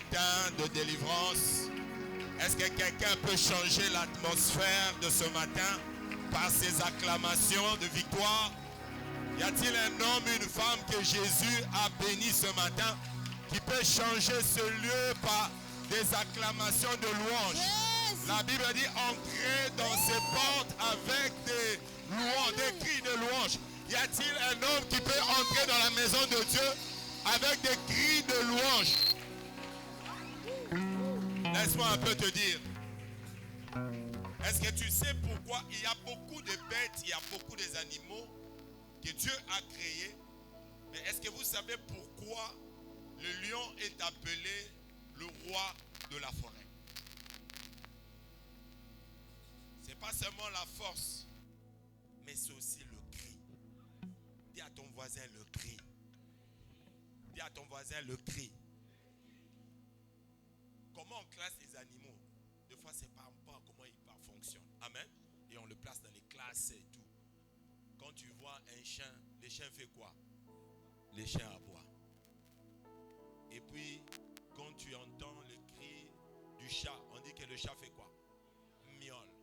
matin de délivrance? Est-ce que quelqu'un peut changer l'atmosphère de ce matin par ses acclamations de victoire? Y a-t-il un homme, une femme que Jésus a béni ce matin qui peut changer ce lieu par des acclamations de louange? Yes. La Bible dit entrez dans ces portes avec des louanges, des cris de louange. Y a-t-il un homme qui peut entrer dans la maison de Dieu avec des cris de louange? Laisse-moi un peu te dire. Est-ce que tu sais pourquoi il y a beaucoup de bêtes, il y a beaucoup d'animaux que Dieu a créés? Mais est-ce que vous savez pourquoi le lion est appelé le roi de la forêt? C'est pas seulement la force, mais c'est aussi le cri. Dis à ton voisin le cri. Dis à ton voisin le cri. Comment on classe les animaux? Des fois, c'est par rapport à comment ils fonctionnent. Amen. Et on le place dans les classes et tout. Quand tu vois un chien, le chien fait quoi? Le chien aboie. Et puis, quand tu entends le cri du chat, on dit que le chat fait quoi? Miaule.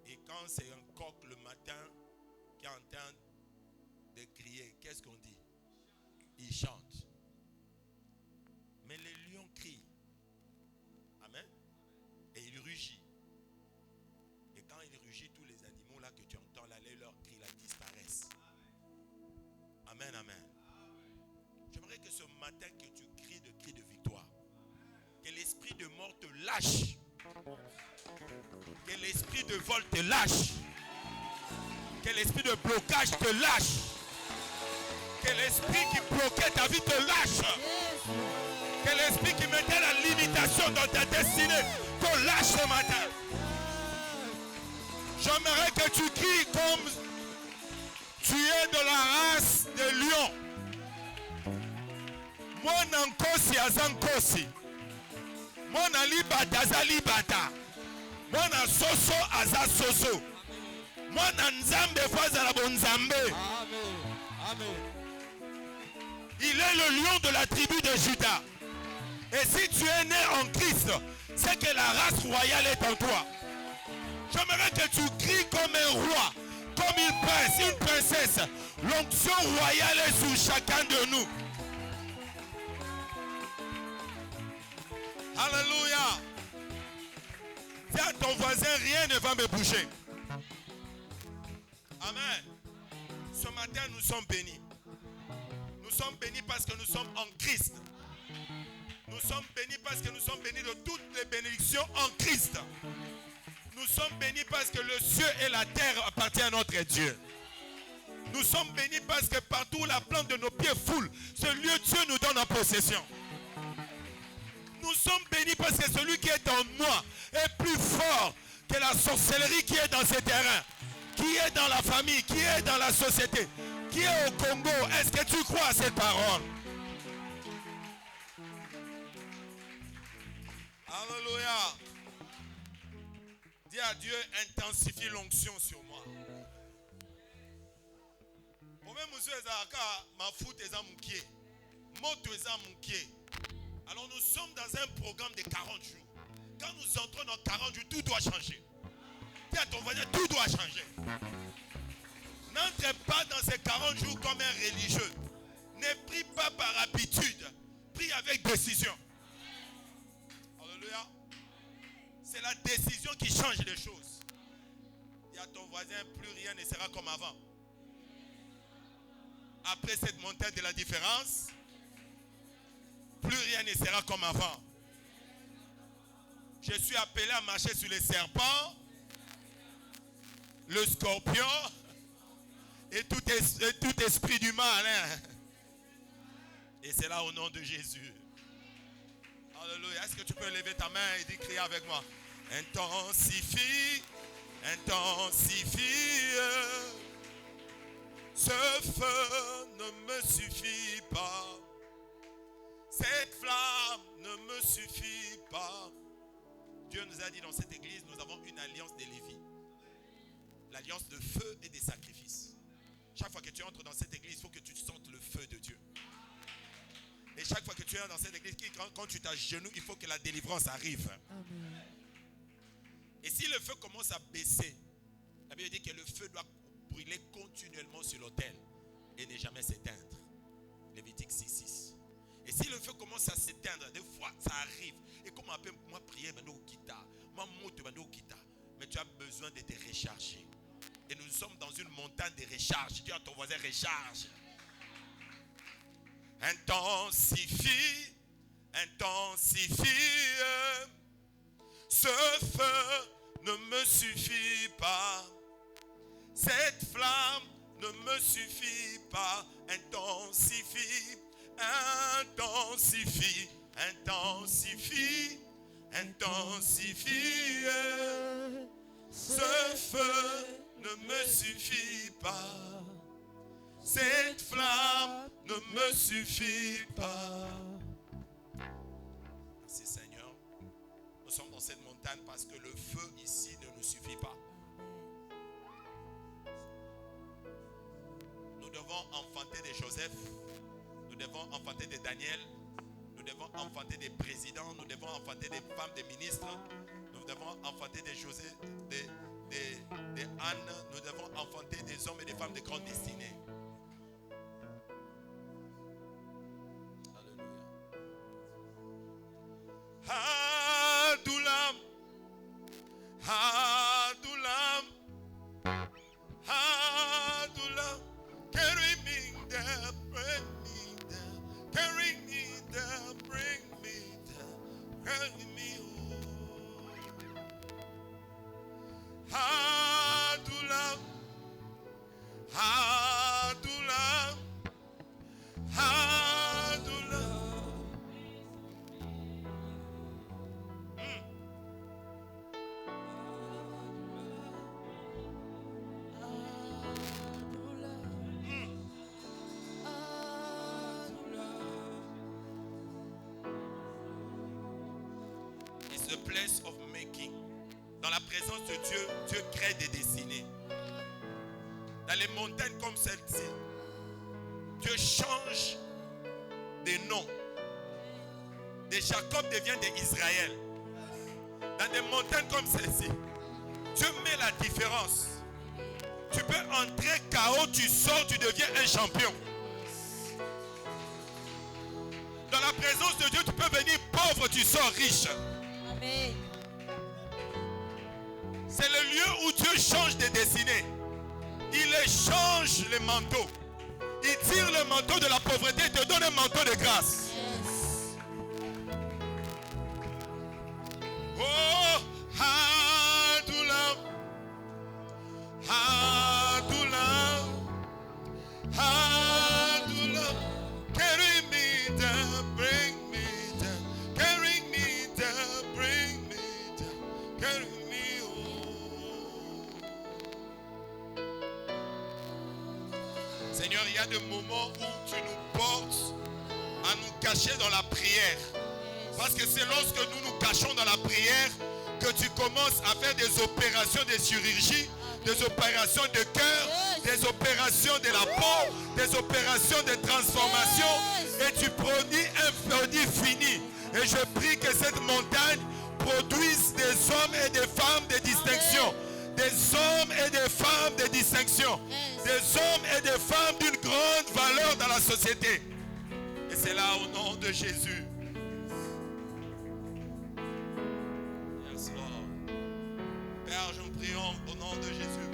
Et quand c'est un coq le matin qui est en train de crier, qu'est-ce qu'on dit? Il chante. Mais le lion crie. Amen. Et il rugit. Et quand il rugit, tous les animaux là que tu entends là, leurs cris là disparaissent. Amen, amen. J'aimerais que ce matin que tu cries de cris de victoire. Que l'esprit de mort te lâche. Que l'esprit de vol te lâche. Que l'esprit de blocage te lâche. Que l'esprit qui bloquait ta vie te lâche. Que l'esprit qui mettait la limitation dans ta destinée te lâche ce matin. J'aimerais que tu cries comme tu es de la race des lions. Moi nankosi azankosi. Moi na libata aza libata. Moi na soso aza soso. Moi na nzambe faza la bonzambe. Amen. Amen. Il est le lion de la tribu de Juda. Et si tu es né en Christ, c'est que la race royale est en toi. J'aimerais que tu cries comme un roi, comme une prince, une princesse. L'onction royale est sur chacun de nous. Alléluia. Dis à ton voisin, rien ne va me bouger. Amen. Ce matin, nous sommes bénis. Nous sommes bénis parce que nous sommes en Christ. Nous sommes bénis parce que nous sommes bénis de toutes les bénédictions en Christ. Nous sommes bénis parce que le ciel et la terre appartiennent à notre Dieu. Nous sommes bénis parce que partout où la plante de nos pieds foule, ce lieu Dieu nous donne en possession. Nous sommes bénis parce que celui qui est en moi est plus fort que la sorcellerie qui est dans ces terrains, qui est dans la famille, qui est dans la société, qui est au Congo. Est-ce que tu crois à cette parole? Alléluia. Dis à Dieu, intensifie l'onction sur moi. Alors nous sommes dans un programme de 40 jours. Quand nous entrons dans 40 jours, tout doit changer. Dis à ton voisin, tout doit changer. N'entre pas dans ces 40 jours comme un religieux. Ne prie pas par habitude. Prie avec décision. Alléluia. C'est la décision qui change les choses. Dis à ton voisin, plus rien ne sera comme avant. Après cette montée de la différence, plus rien ne sera comme avant. Je suis appelé à marcher sur les serpents, le scorpion et tout esprit du mal. Hein? Et c'est là au nom de Jésus. Alléluia. Est-ce que tu peux lever ta main et crier avec moi? Intensifie, intensifie. Ce feu ne me suffit pas. Cette flamme ne me suffit pas. Dieu nous a dit dans cette église, nous avons une alliance des Lévis. L'alliance de feu et des sacrifices. Chaque fois que tu entres dans cette église, il faut que tu sentes le feu de Dieu. Et chaque fois que tu es dans cette église, quand tu t'agenouilles, il faut que la délivrance arrive. Amen. Et si le feu commence à baisser, la Bible dit que le feu doit brûler continuellement sur l'autel et ne jamais s'éteindre. Lévitique 6:6. Et si le feu commence à s'éteindre, des fois ça arrive. Et comme on peut moi prier, mais tu as besoin de te recharger. Et nous sommes dans une montagne de recharge. Dis à ton voisin, recharge. Intensifie, intensifie. Ce feu ne me suffit pas. Cette flamme ne me suffit pas. Intensifie, intensifie, intensifie, intensifie. Ce feu ne me suffit pas. Cette flamme ne me suffit pas. Merci Seigneur. Nous sommes dans cette montagne parce que le feu ici ne nous suffit pas. Nous devons enfanter des Joseph. Nous devons enfanter des Daniel. Nous devons enfanter des présidents. Nous devons enfanter des femmes, des ministres. Nous devons enfanter des José, des Anne. Nous devons enfanter des hommes et des femmes de grande destinée. Adulam, Adulam, Adulam, carry me there, bring me there, carry me there, bring me there, carry me home. Adulam, Adulam, Adulam. The place of making. Dans la présence de Dieu, Dieu crée des destinées. Dans les montagnes comme celle-ci, Dieu change des noms. De Jacob devient d'Israël. Dans des montagnes comme celle-ci, Dieu met la différence. Tu peux entrer KO, tu sors, tu deviens un champion. Dans la présence de Dieu, tu peux venir pauvre, tu sors riche. Amen. C'est le lieu où Dieu change des destinées. Il échange les manteaux. Il tire le manteau de la pauvreté et te donne un manteau de grâce. Yes. Oh, Adulam, Adulam, Adulam, carry me down, bring me down, carry me down, bring me down, carry me home. Seigneur, il y a des moments où tu nous portes à nous cacher dans la prière. Parce que c'est lorsque nous nous cachons dans la prière que tu commences à faire des opérations de chirurgie, des opérations de cœur, des opérations de la peau, des opérations de transformation. Et tu produis un produit fini. Et je prie que cette montagne produise des hommes et des femmes de distinction. Des hommes et des femmes de distinction. Des hommes et des femmes d'une grande valeur dans la société. Et c'est là au nom de Jésus. Yes, Lord. Père, nous prions au nom de Jésus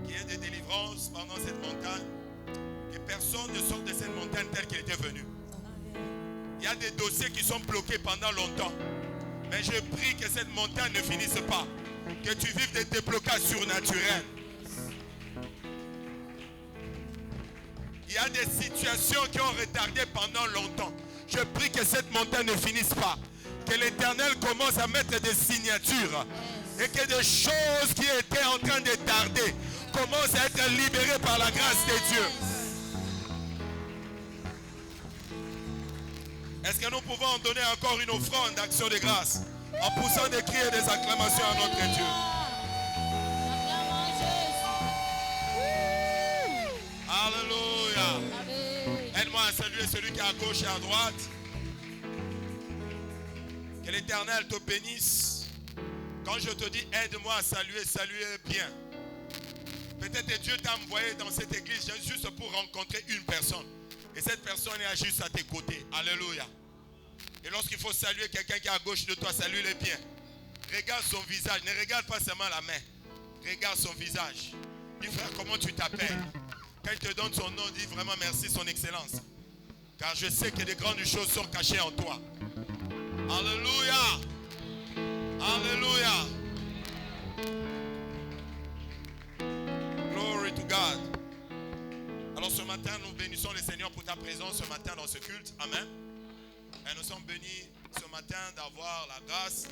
qu'il y ait des délivrances pendant cette montagne. Que personne ne sorte de cette montagne telle qu'elle était venue. Il y a des dossiers qui sont bloqués pendant longtemps. Mais je prie que cette montagne ne finisse pas. Que tu vives des déblocages surnaturels. Il y a des situations qui ont retardé pendant longtemps. Je prie que cette montagne ne finisse pas. Que l'Éternel commence à mettre des signatures. Et que des choses qui étaient en train de tarder commencent à être libérées par la grâce de Dieu. Est-ce que nous pouvons donner encore une offrande d'action de grâce en poussant des cris et des acclamations à notre Dieu? Alléluia. Aide-moi à saluer saluer celui qui est à gauche et à droite. Que l'Éternel te bénisse. Quand je te dis aide-moi à saluer, saluer bien. Peut-être que Dieu t'a envoyé dans cette église juste pour rencontrer une personne. Et cette personne est juste à tes côtés. Alléluia. Et lorsqu'il faut saluer quelqu'un qui est à gauche de toi, salue-le bien. Regarde son visage. Ne regarde pas seulement la main. Regarde son visage. Dis frère, comment tu t'appelles? Quand il te donne son nom, dis vraiment merci, son excellence. Car je sais que de grandes choses sont cachées en toi. Alléluia. Alléluia. Glory to God. Alors ce matin, nous bénissons le Seigneur pour ta présence ce matin dans ce culte. Amen. Et nous sommes bénis ce matin d'avoir la grâce,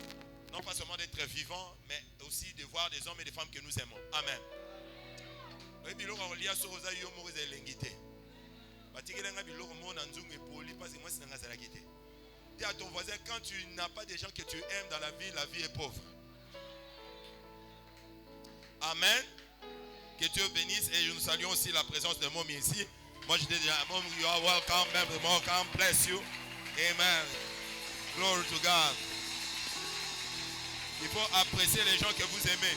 non pas seulement d'être vivants, mais aussi de voir des hommes et des femmes que nous aimons. Amen. Dis à ton voisin, quand tu n'as pas des gens que tu aimes dans la vie est pauvre. Amen. Que Dieu bénisse et nous saluons aussi la présence de Momi ici. Moi je dis déjà, Mom, you are welcome, welcome, bless you. Amen. Glory to God. Il faut apprécier les gens que vous aimez.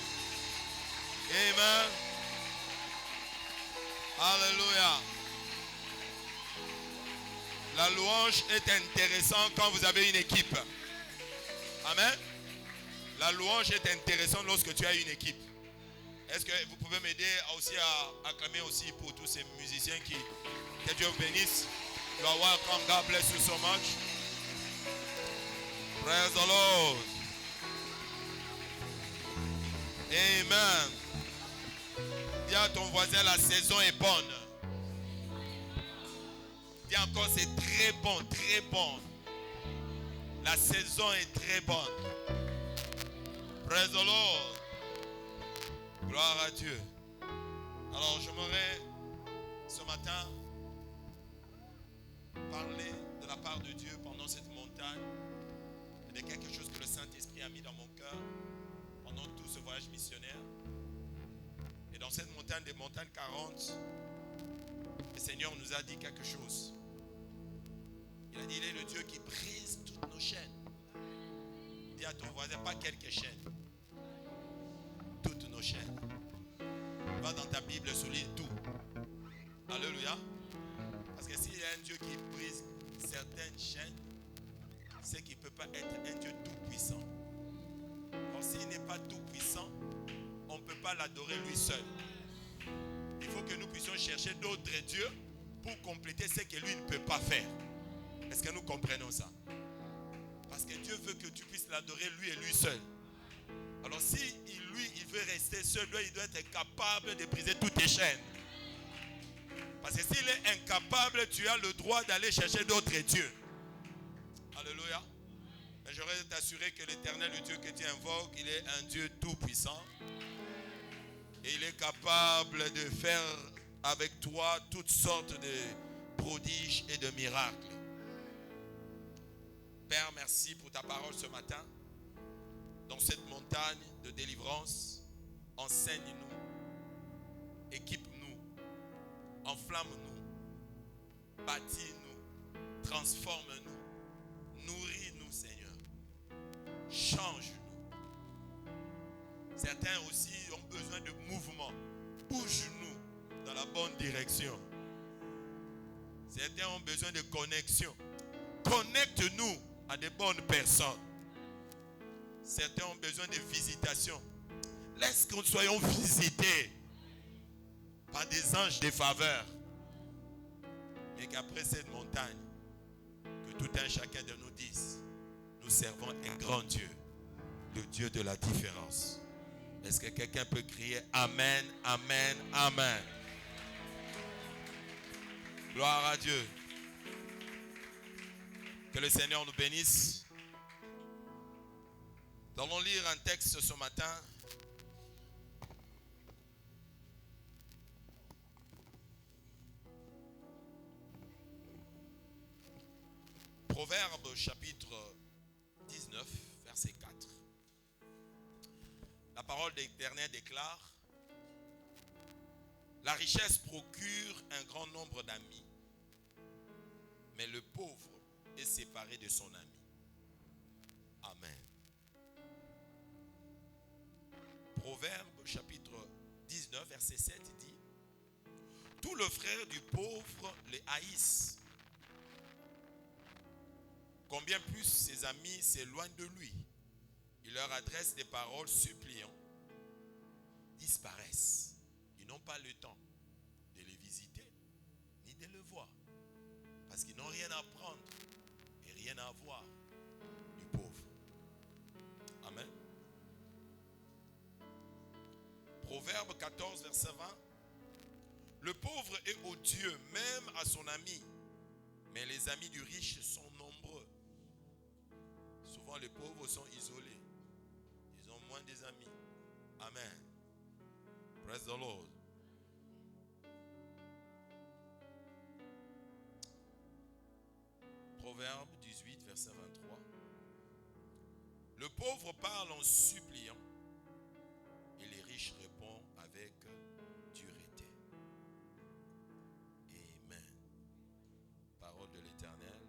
Amen. Alléluia. La louange est intéressante quand vous avez une équipe. Amen. La louange est intéressante lorsque tu as une équipe. Est-ce que vous pouvez m'aider aussi à acclamer aussi pour tous ces musiciens que Dieu vous bénisse. You are welcome. God bless you so much. Praise the Lord. Amen. Dis à ton voisin, la saison est bonne. Dis encore, c'est très bon, très bon. La saison est très bonne. Praise the Lord. Gloire à Dieu. Alors j'aimerais ce matin parler de la part de Dieu pendant cette montagne et de quelque chose que le Saint-Esprit a mis dans mon cœur pendant tout ce voyage missionnaire. Et dans cette montagne des montagnes 40, le Seigneur nous a dit quelque chose. Il a dit, il est le Dieu qui brise toutes nos chaînes. Dis à ton voisin, pas quelques chaînes. Toutes nos chaînes. Va dans ta Bible, souligne tout. Alléluia. Parce que s'il y a un Dieu qui brise certaines chaînes, c'est qu'il ne peut pas être un Dieu tout puissant. Donc s'il n'est pas tout puissant, on ne peut pas l'adorer lui seul. Il faut que nous puissions chercher d'autres dieux pour compléter ce que lui ne peut pas faire. Est-ce que nous comprenons ça? Parce que Dieu veut que tu puisses l'adorer lui et lui seul. Alors si il veut rester seul, il doit être capable de briser toutes tes chaînes. Parce que s'il est incapable, tu as le droit d'aller chercher d'autres dieux. Alléluia. Mais j'aurais t'assurer que l'Éternel, le Dieu que tu invoques, il est un Dieu tout puissant. Et il est capable de faire avec toi toutes sortes de prodiges et de miracles. Père, merci pour ta parole ce matin. Dans cette montagne de délivrance, enseigne-nous, équipe-nous, enflamme-nous, bâtis-nous, transforme-nous, nourris-nous, Seigneur. Change-nous. Certains aussi ont besoin de mouvement. Bouge-nous dans la bonne direction. Certains ont besoin de connexion. Connecte-nous à de bonnes personnes. Certains ont besoin de visitation. Laisse que nous soyons visités par des anges de faveur. Mais qu'après cette montagne, que tout un chacun de nous dise, nous servons un grand Dieu, le Dieu de la différence. Est-ce que quelqu'un peut crier Amen, Amen, Amen? Gloire à Dieu. Que le Seigneur nous bénisse. Nous allons lire un texte ce matin. Proverbe chapitre 19, verset 4. La parole de l'Éternel déclare: la richesse procure un grand nombre d'amis, mais le pauvre est séparé de son ami. Amen. Proverbe chapitre 19 verset 7 dit: tous les frères du pauvre les haïssent. Combien plus ses amis s'éloignent de lui. Il leur adresse des paroles suppliantes. Disparaissent. Ils n'ont pas le temps de les visiter ni de le voir. Parce qu'ils n'ont rien à prendre et rien à voir du pauvre. Amen. Proverbe 14 verset 20. Le pauvre est odieux même à son ami, mais les amis du riche sont nombreux. Souvent les pauvres sont isolés. Ils ont moins des amis. Amen. Praise the Lord. Proverbe 18 verset 23. Le pauvre parle en suppliant et les riches répondent avec dureté. Amen. Parole de l'Éternel.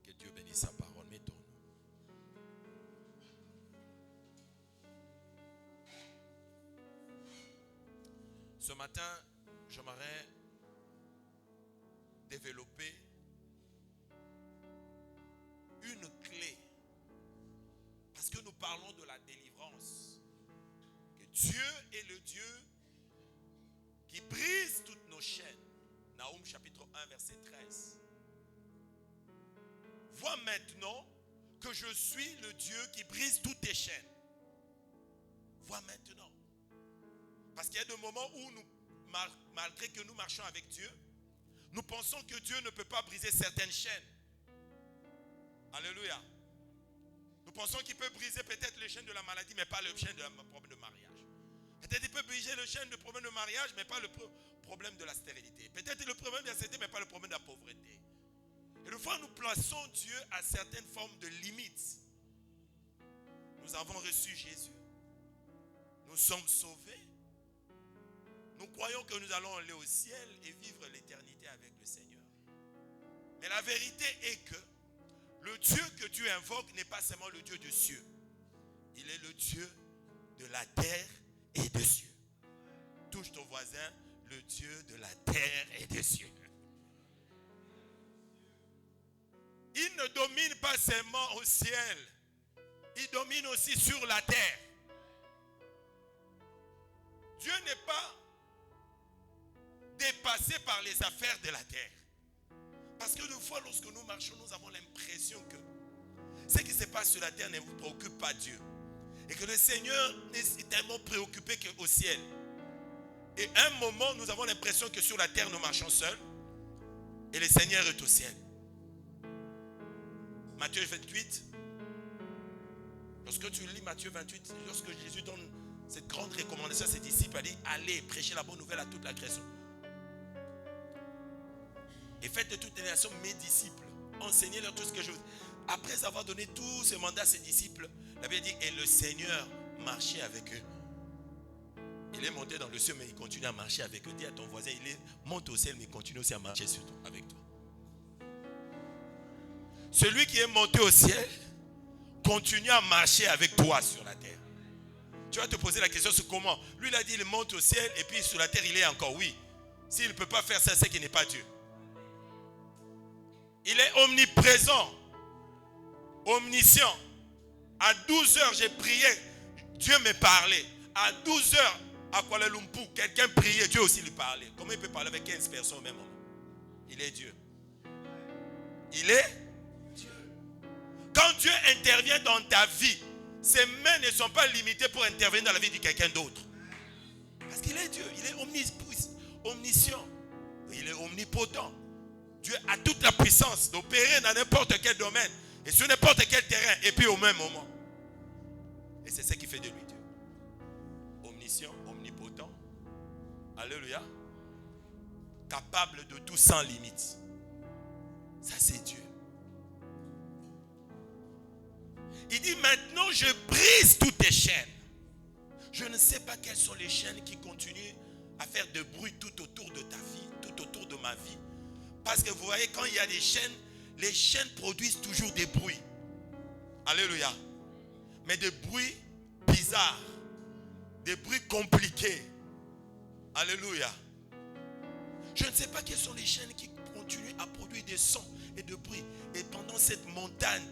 Que Dieu bénisse sa parole. Mettons-nous. Ce matin, j'aimerais développer une clé. Parce que nous parlons de la délivrance. Que Dieu est le Dieu qui brise toutes nos chaînes. Naoum chapitre 1 verset 13. Vois maintenant que je suis le Dieu qui brise toutes tes chaînes. Vois maintenant. Parce qu'il y a des moments où nous, malgré que nous marchons avec Dieu, nous pensons que Dieu ne peut pas briser certaines chaînes. Alléluia. Nous pensons qu'il peut briser peut-être les chaînes de la maladie, mais pas le chaîne de problème de mariage. Peut-être qu'il peut briser le chaîne de problème de mariage, mais pas le problème de la stérilité. Peut-être le problème de la stérilité, mais pas le problème de la pauvreté. Et une fois nous plaçons Dieu à certaines formes de limites. Nous avons reçu Jésus. Nous sommes sauvés. Nous croyons que nous allons aller au ciel et vivre l'éternité avec le Seigneur. Mais la vérité est que le Dieu que Dieu invoque n'est pas seulement le Dieu des cieux. Il est le Dieu de la terre et des cieux. Touche ton voisin, le Dieu de la terre et des cieux. Il ne domine pas seulement au ciel. Il domine aussi sur la terre. Dieu n'est pas dépassé par les affaires de la terre. Parce que des fois, lorsque nous marchons, nous avons l'impression que ce qui se passe sur la terre ne vous préoccupe pas Dieu. Et que le Seigneur est tellement préoccupé qu'au ciel. Et à un moment, nous avons l'impression que sur la terre, nous marchons seuls. Et le Seigneur est au ciel. Matthieu 28. Lorsque tu lis Matthieu 28, lorsque Jésus donne cette grande recommandation à ses disciples, il dit: allez prêcher la bonne nouvelle à toute la création. Et faites de toutes les nations mes disciples. Enseignez-leur tout ce que je vous dis. Après avoir donné tout ce mandat à ses disciples, la Bible dit: et le Seigneur marchait avec eux. Il est monté dans le ciel, mais il continue à marcher avec eux. Dis à ton voisin: il monte au ciel, mais il continue aussi à marcher sur toi, avec toi. Celui qui est monté au ciel continue à marcher avec toi sur la terre. Tu vas te poser la question sur comment. Lui, il a dit: il monte au ciel et puis sur la terre, il est encore. Oui. S'il ne peut pas faire ça, c'est qu'il n'est pas Dieu. Il est omniprésent, omniscient. À 12 heures, j'ai prié. Dieu me parlait. À 12 heures, à Kuala Lumpur, quelqu'un priait. Dieu aussi lui parlait. Comment il peut parler avec 15 personnes au même moment? Il est Dieu. Il est Dieu. Quand Dieu intervient dans ta vie, ses mains ne sont pas limitées pour intervenir dans la vie de quelqu'un d'autre. Parce qu'il est Dieu. Il est omniscient. Il est omnipotent. Dieu a toute la puissance d'opérer dans n'importe quel domaine et sur n'importe quel terrain et puis au même moment. Et c'est ce qui fait de lui Dieu. Omniscient, omnipotent. Alléluia. Capable de tout sans limite. Ça c'est Dieu. Il dit: maintenant je brise toutes tes chaînes. Je ne sais pas quelles sont les chaînes qui continuent à faire de bruit tout autour de ta vie, tout autour de ma vie. Parce que vous voyez, quand il y a des chaînes, les chaînes produisent toujours des bruits. Alléluia. Mais des bruits bizarres. Des bruits compliqués. Alléluia. Je ne sais pas quelles sont les chaînes qui continuent à produire des sons et de bruits. Et pendant cette montagne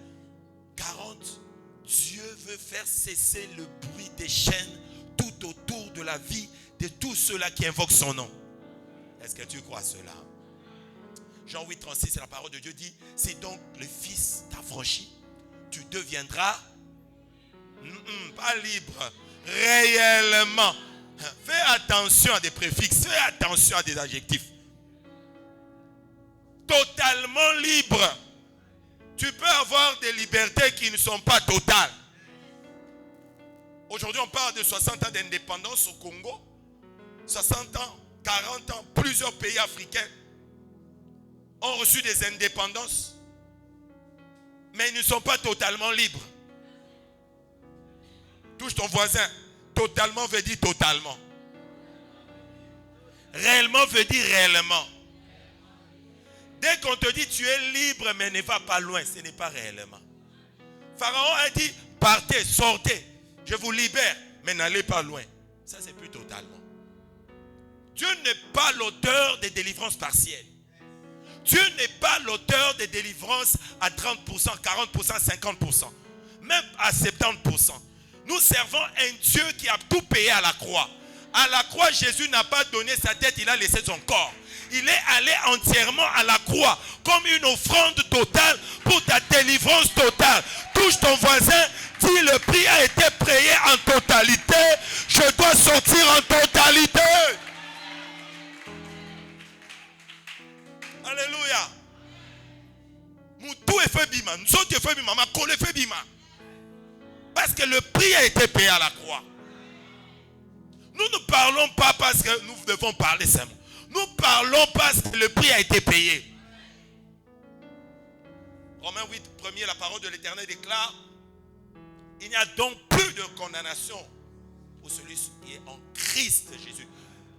40, Dieu veut faire cesser le bruit des chaînes tout autour de la vie de tous ceux-là qui invoquent son nom. Est-ce que tu crois cela? Jean 8, 36, la parole de Dieu dit, si donc le Fils t'affranchit, tu deviendras pas libre, réellement. Fais attention à des préfixes, fais attention à des adjectifs. Totalement libre. Tu peux avoir des libertés qui ne sont pas totales. Aujourd'hui, on parle de 60 ans d'indépendance au Congo. 60 ans, 40 ans, plusieurs pays africains ont reçu des indépendances. Mais ils ne sont pas totalement libres. Touche ton voisin. Totalement veut dire totalement. Réellement veut dire réellement. Dès qu'on te dit tu es libre mais ne va pas loin, ce n'est pas réellement. Pharaon a dit partez, sortez, je vous libère, mais n'allez pas loin. Ça c'est plus totalement. Dieu n'est pas l'auteur des délivrances partielles. Dieu n'est pas l'auteur des délivrances à 30%, 40%, 50%, même à 70%. Nous servons un Dieu qui a tout payé à la croix. À la croix, Jésus n'a pas donné sa tête, il a laissé son corps. Il est allé entièrement à la croix comme une offrande totale pour ta délivrance totale. Touche ton voisin, dis le prix a été payé en totalité. Je dois sortir en totalité. Alléluia. Moutou est fait bima, nous sommes fait bima, ma collé fait bima. Parce que le prix a été payé à la croix. Nous ne parlons pas parce que nous devons parler seulement. Nous parlons parce que le prix a été payé. Romains 8, premier, la parole de l'Éternel déclare, il n'y a donc plus de condamnation pour celui qui est en Christ Jésus.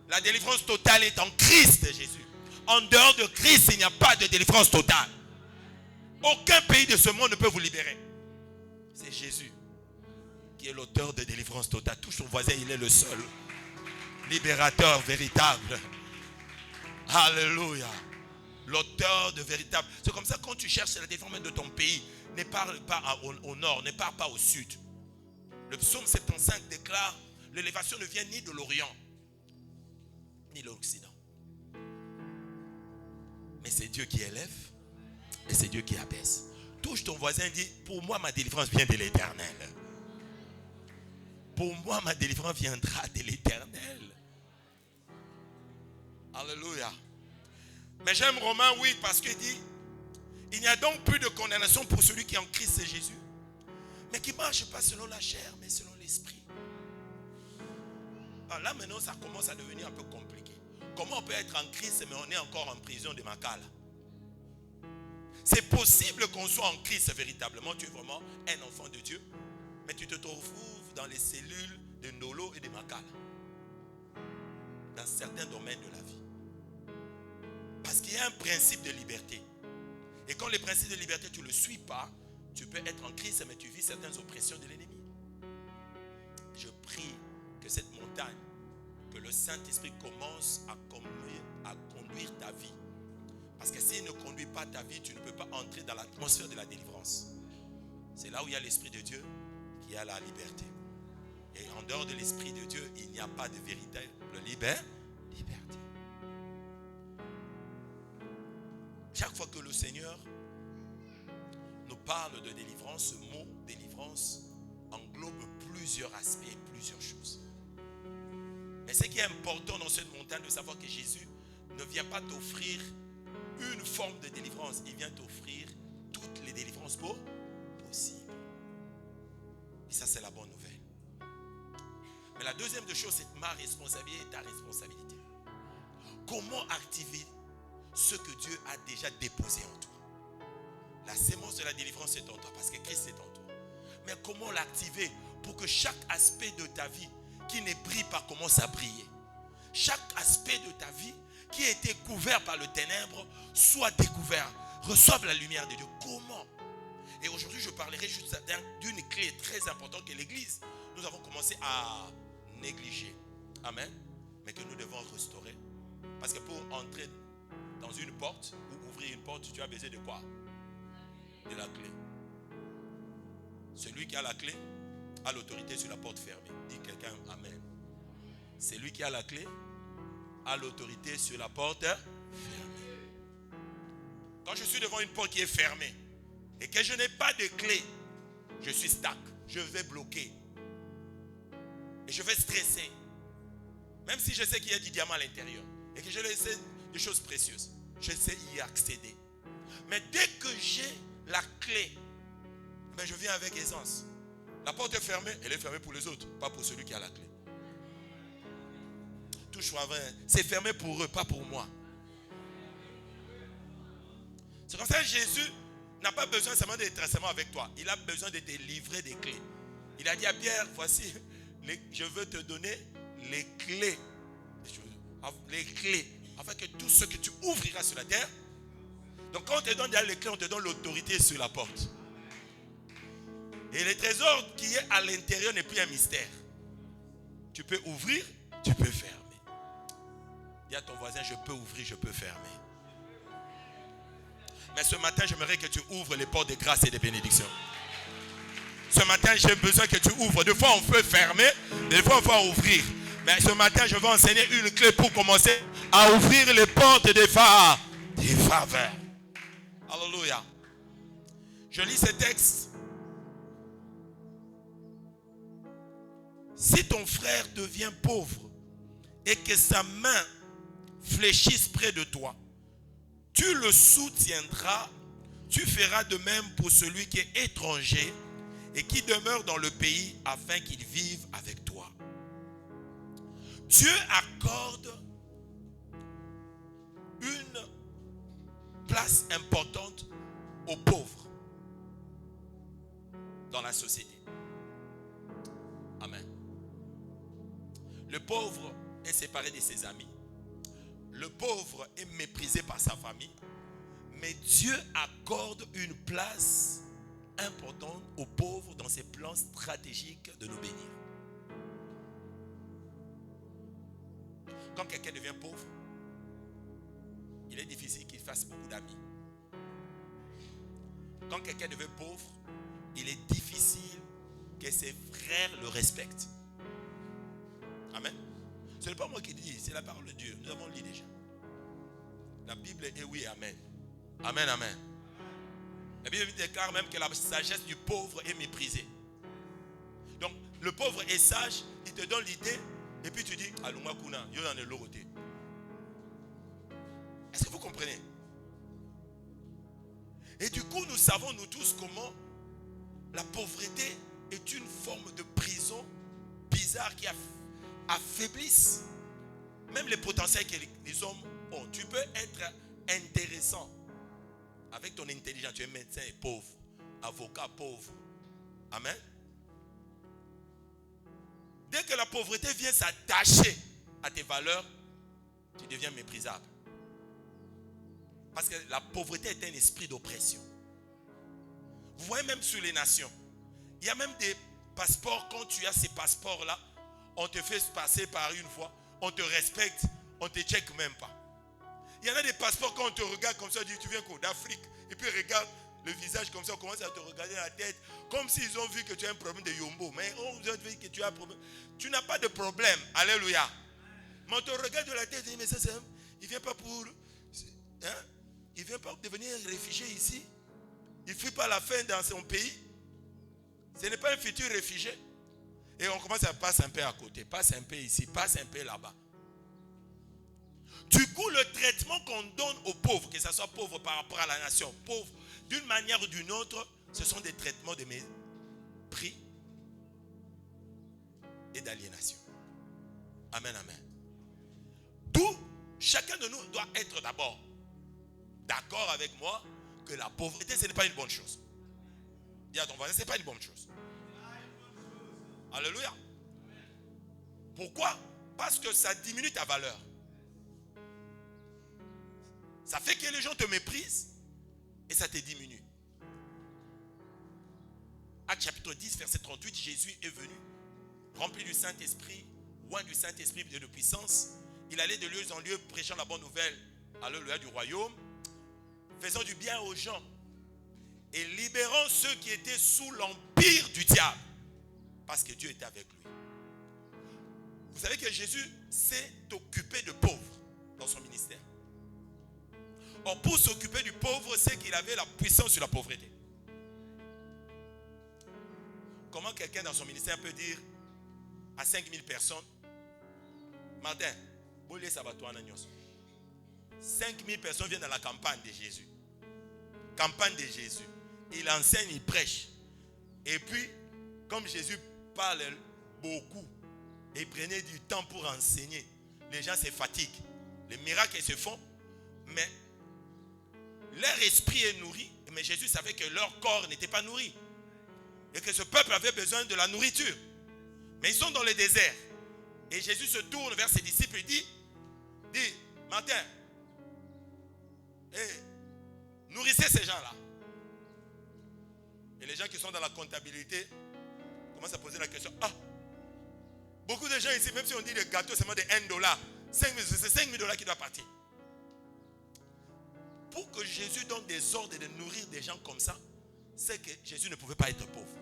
La délivrance totale est en Christ Jésus. En dehors de Christ, il n'y a pas de délivrance totale. Aucun pays de ce monde ne peut vous libérer. C'est Jésus qui est l'auteur de délivrance totale. Touche ton voisin, il est le seul libérateur véritable. Alléluia. L'auteur de véritable. C'est comme ça quand tu cherches la délivrance de ton pays, ne parle pas au nord, ne parle pas au sud. Le psaume 75 déclare, l'élévation ne vient ni de l'Orient, ni de l'Occident. Mais c'est Dieu qui élève et c'est Dieu qui abaisse. Touche ton voisin, dit, pour moi ma délivrance vient de l'Éternel. Pour moi ma délivrance viendra de l'Éternel. Alléluia. Mais j'aime Romains 8 parce qu'il dit, il n'y a donc plus de condamnation pour celui qui est en Christ Jésus, mais qui ne marche pas selon la chair, mais selon l'esprit. Alors là maintenant ça commence à devenir un peu compliqué. Comment on peut être en Christ mais on est encore en prison de Makala? C'est possible qu'on soit en Christ véritablement, tu es vraiment un enfant de Dieu, mais tu te trouves dans les cellules de Ndolo et de Makala. Dans certains domaines de la vie. Parce qu'il y a un principe de liberté. Et quand le principe de liberté, tu ne le suis pas, tu peux être en Christ, mais tu vis certaines oppressions de l'ennemi. Je prie que cette montagne, que le Saint-Esprit commence à conduire ta vie. Parce que s'il ne conduit pas ta vie, tu ne peux pas entrer dans l'atmosphère de la délivrance. C'est là où il y a l'Esprit de Dieu, qu'il y a la liberté. Et en dehors de l'Esprit de Dieu, il n'y a pas de véritable liberté. Chaque fois que le Seigneur nous parle de délivrance, ce mot délivrance englobe plusieurs aspects, plusieurs choses. Mais ce qui est important dans cette montagne, de savoir que Jésus ne vient pas t'offrir une forme de délivrance, il vient t'offrir toutes les délivrances possibles. Et ça, c'est la bonne nouvelle. Mais la deuxième des choses, c'est ma responsabilité et ta responsabilité. Comment activer ce que Dieu a déjà déposé en toi? La sémence de la délivrance est en toi parce que Christ est en toi. Mais comment l'activer pour que chaque aspect de ta vie qui ne brille pas commence à briller? Chaque aspect de ta vie qui étaient couverts par le ténèbre soient découverts, reçoivent la lumière de Dieu. Comment? Et aujourd'hui, je parlerai juste d'une clé très importante que l'Église, nous avons commencé à négliger. Amen. Mais que nous devons restaurer. Parce que pour entrer dans une porte ou ouvrir une porte, tu as besoin de quoi? De la clé. Celui qui a la clé a l'autorité sur la porte fermée. Dit quelqu'un amen. Celui qui a la clé a l'autorité sur la porte fermée. Quand je suis devant une porte qui est fermée et que je n'ai pas de clé, je suis stack. Je vais bloquer. Et je vais stresser. Même si je sais qu'il y a du diamant à l'intérieur et que je sais des choses précieuses, je sais y accéder. Mais dès que j'ai la clé, ben je viens avec aisance. La porte est fermée, elle est fermée pour les autres, pas pour celui qui a la clé. Touche-moi vrai, c'est fermé pour eux, pas pour moi. C'est comme ça que Jésus n'a pas besoin seulement de traitements avec toi. Il a besoin de te livrer des clés. Il a dit à Pierre, voici, je veux te donner les clés. Les clés. Afin que tout ce que tu ouvriras sur la terre. Donc quand on te donne les clés, on te donne l'autorité sur la porte. Et le trésor qui est à l'intérieur n'est plus un mystère. Tu peux ouvrir, tu peux fermer. Dis à ton voisin, je peux ouvrir, je peux fermer. Mais ce matin, j'aimerais que tu ouvres les portes de grâce et de bénédiction. Ce matin, j'ai besoin que tu ouvres. Des fois, on peut fermer, des fois, on peut ouvrir. Mais ce matin, je vais enseigner une clé pour commencer à ouvrir les portes des faveurs. Alléluia. Je lis ce texte. Si ton frère devient pauvre et que sa main fléchisse près de toi, tu le soutiendras, tu feras de même pour celui qui est étranger et qui demeure dans le pays afin qu'il vive avec toi. Dieu accorde une place importante aux pauvres dans la société. Amen. Le pauvre est séparé de ses amis. Le pauvre est méprisé par sa famille. Mais Dieu accorde une place importante aux pauvres dans ses plans stratégiques de nous bénir. Quand quelqu'un devient pauvre, il est difficile qu'il fasse beaucoup d'amis. Quand quelqu'un devient pauvre, il est difficile que ses frères le respectent. Amen. Ce n'est pas moi qui dis, c'est la parole de Dieu. Nous avons lu déjà. La Bible est oui, amen. Amen, amen. La Bible déclare même que la sagesse du pauvre est méprisée. Donc, le pauvre est sage, il te donne l'idée, et puis tu dis, Aluma Kuna, yo dans le loroté. Est-ce que vous comprenez? Et du coup, nous savons, nous tous, comment la pauvreté est une forme de prison bizarre qui affaiblisse même les potentiels que les hommes ont. Tu peux être intéressant avec ton intelligence. Tu es médecin et pauvre, avocat pauvre. Amen. Dès que la pauvreté vient s'attacher à tes valeurs, tu deviens méprisable. Parce que la pauvreté est un esprit d'oppression. Vous voyez même sur les nations, il y a même des passeports. Quand tu as ces passeports-là, on te fait passer par une fois, on te respecte, on ne te check même pas. Il y en a des passeports, quand on te regarde comme ça, on dit tu viens d'Afrique, et puis regarde le visage comme ça, on commence à te regarder la tête, comme s'ils ont vu que tu as un problème de yombo. Mais on vous a vu que tu as un problème. Tu n'as pas de problème, alléluia. Mais on te regarde de la tête et dit mais ça c'est un, il ne vient pas pour, hein? Il ne vient pas devenir réfugié ici. Il ne fuit pas la faim dans son pays. Ce n'est pas un futur réfugié. Et on commence à passer un peu à côté, passe un peu ici, passe un peu là-bas. Du coup, le traitement qu'on donne aux pauvres, que ce soit pauvre par rapport à la nation, pauvre d'une manière ou d'une autre, ce sont des traitements de mépris et d'aliénation. Amen, amen. D'où chacun de nous doit être d'abord d'accord avec moi que la pauvreté, ce n'est pas une bonne chose. Dis à ton voisin, ce n'est pas une bonne chose. Alléluia. Pourquoi? Parce que ça diminue ta valeur. Ça fait que les gens te méprisent et ça te diminue. Acte chapitre 10, verset 38, Jésus est venu, rempli du Saint-Esprit, loin du Saint-Esprit et de puissance. Il allait de lieu en lieu prêchant la bonne nouvelle, alléluia, du royaume, faisant du bien aux gens et libérant ceux qui étaient sous l'empire du diable, parce que Dieu était avec lui. Vous savez que Jésus s'est occupé de pauvres dans son ministère. Or, pour s'occuper du pauvre, c'est qu'il avait la puissance sur la pauvreté. Comment quelqu'un dans son ministère peut dire à 5000 personnes, Martin, 5000 personnes viennent dans la campagne de Jésus. Campagne de Jésus. Il enseigne, il prêche. Et puis, comme Jésus parle beaucoup, et il prenait du temps pour enseigner, les gens se fatiguent. Les miracles se font, mais leur esprit est nourri. Mais Jésus savait que leur corps n'était pas nourri. Et que ce peuple avait besoin de la nourriture. Mais ils sont dans le désert. Et Jésus se tourne vers ses disciples et dit, Martin, nourrissez ces gens-là. Et les gens qui sont dans la comptabilité commencent à poser la question, beaucoup de gens ici, même si on dit le gâteau seulement de $1, c'est 5 000 $ qui doivent partir. Pour que Jésus donne des ordres de nourrir des gens comme ça, c'est que Jésus ne pouvait pas être pauvre.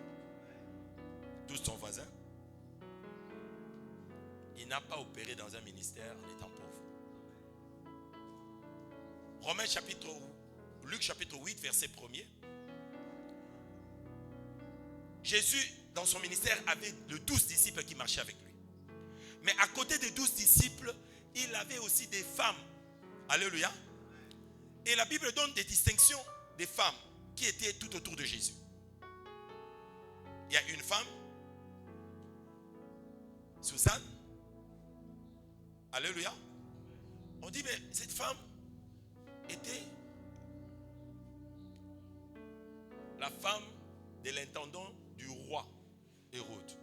Touche son voisin. Il n'a pas opéré dans un ministère en étant pauvre. Luc chapitre 8, verset 1er. Jésus, dans son ministère, avait de 12 disciples qui marchaient avec lui. Mais à côté des 12 disciples, il avait aussi des femmes. Alléluia. Et la Bible donne des distinctions des femmes qui étaient tout autour de Jésus. Il y a une femme, Suzanne. Alléluia. On dit, mais cette femme était la femme de l'intendant du roi Hérode.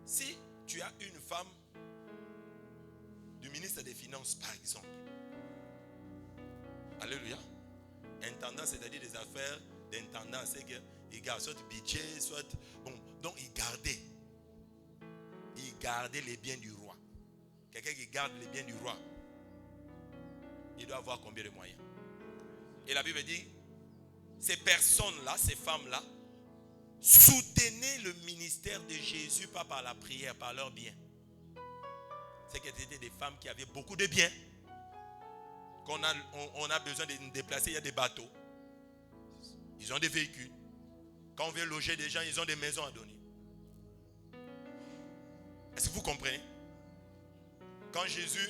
Si tu as une femme du ministre des Finances, par exemple, alléluia, intendant, c'est-à-dire des affaires d'intendant, c'est qu'il garde soit budget, soit... Bon, donc il gardait les biens du roi. Quelqu'un qui garde les biens du roi, il doit avoir combien de moyens? Et la Bible dit, ces personnes-là, ces femmes-là, soutenaient le ministère de Jésus, pas par la prière, par leurs biens. C'est qu'elles étaient des femmes qui avaient beaucoup de biens. Quand on a besoin de nous déplacer, il y a des bateaux. Ils ont des véhicules. Quand on veut loger des gens, ils ont des maisons à donner. Est-ce que vous comprenez? Quand Jésus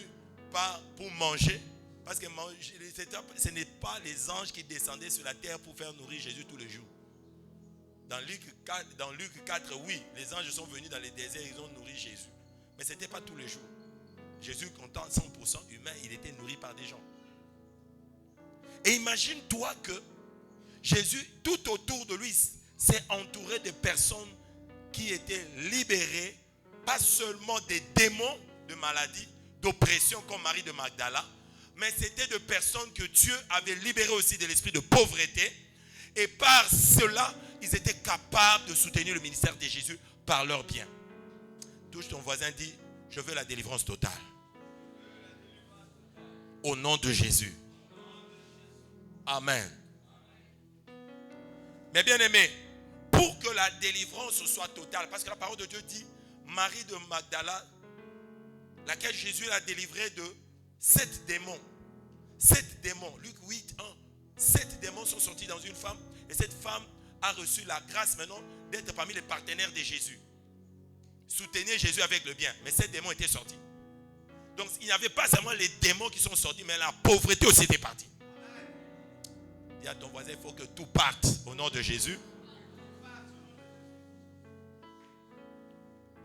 part pour manger, parce que ce n'est pas les anges qui descendaient sur la terre pour faire nourrir Jésus tous les jours. Dans Luc 4, oui, les anges sont venus dans les déserts, ils ont nourri Jésus. Mais ce n'était pas tous les jours. Jésus, comptant 100% humain, il était nourri par des gens. Et imagine-toi que Jésus, tout autour de lui, s'est entouré de personnes qui étaient libérées, pas seulement des démons de maladie, d'oppression comme Marie de Magdala, mais c'était de personnes que Dieu avait libérées aussi de l'esprit de pauvreté. Et par cela, ils étaient capables de soutenir le ministère de Jésus par leurs biens. Touche ton voisin, dit, je veux la délivrance totale. Au nom de Jésus. Amen. Mais bien aimé, pour que la délivrance soit totale, parce que la parole de Dieu dit, Marie de Magdala, laquelle Jésus l'a délivrée de 7 démons. 7 démons. Luc 8, 1. 7 démons sont sortis dans une femme. Et cette femme a reçu la grâce maintenant d'être parmi les partenaires de Jésus. Soutenir Jésus avec le bien. Mais 7 démons étaient sortis. Donc il n'y avait pas seulement les démons qui sont sortis, mais la pauvreté aussi était partie. Dis à ton voisin, il faut que tout parte au nom de Jésus.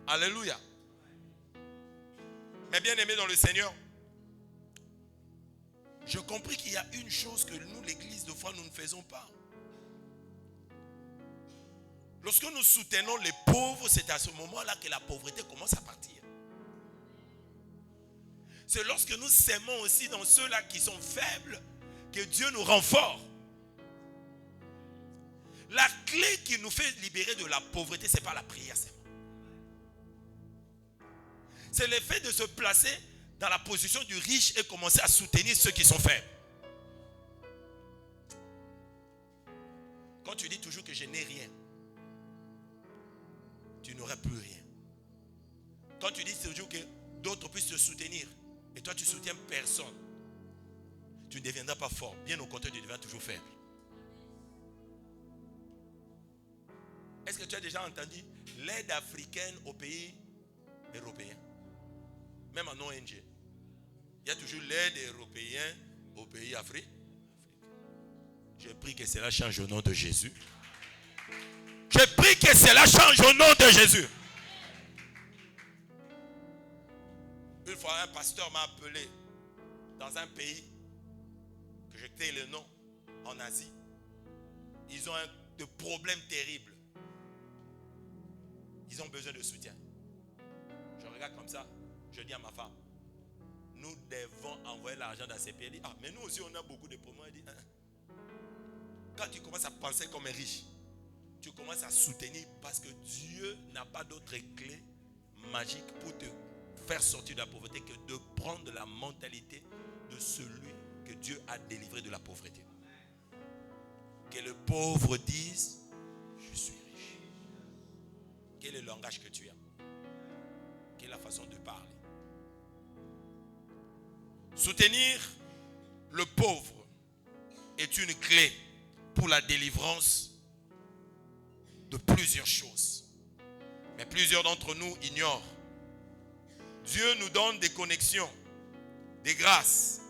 Alléluia. Mais bien aimé dans le Seigneur, je compris qu'il y a une chose que nous, l'église de foi, nous ne faisons pas. Lorsque nous soutenons les pauvres, c'est à ce moment-là que la pauvreté commence à partir. C'est lorsque nous s'aimons aussi dans ceux-là qui sont faibles, que Dieu nous rend forts. La clé qui nous fait libérer de la pauvreté, ce n'est pas la prière seulement. C'est le fait de se placer dans la position du riche et commencer à soutenir ceux qui sont faibles. Quand tu dis toujours que je n'ai rien, tu n'auras plus rien. Quand tu dis toujours que d'autres puissent te soutenir et toi tu soutiens personne, tu ne deviendras pas fort. Bien au contraire, tu deviendras toujours faible. Est-ce que tu as déjà entendu l'aide africaine aux pays européens? Même en ONG. Il y a toujours l'aide européenne aux pays africains. Je prie que cela change au nom de Jésus. Je prie que cela change au nom de Jésus. Une fois, un pasteur m'a appelé dans un pays que je tais le nom, en Asie. Ils ont de problèmes terribles. Ils ont besoin de soutien. Je regarde comme ça, je dis à ma femme, nous devons envoyer l'argent dans ces pays. Elle dit, ah, mais nous aussi on a beaucoup de problèmes. Elle dit, quand tu commences à penser comme un riche, tu commences à soutenir parce que Dieu n'a pas d'autre clé magique pour te faire sortir de la pauvreté que de prendre la mentalité de celui que Dieu a délivré de la pauvreté. Que le pauvre dise, je suis riche. Quel est le langage que tu as? Quelle est la façon de parler? Soutenir le pauvre est une clé pour la délivrance de plusieurs choses. Mais plusieurs d'entre nous ignorent. Dieu nous donne des connexions, des grâces.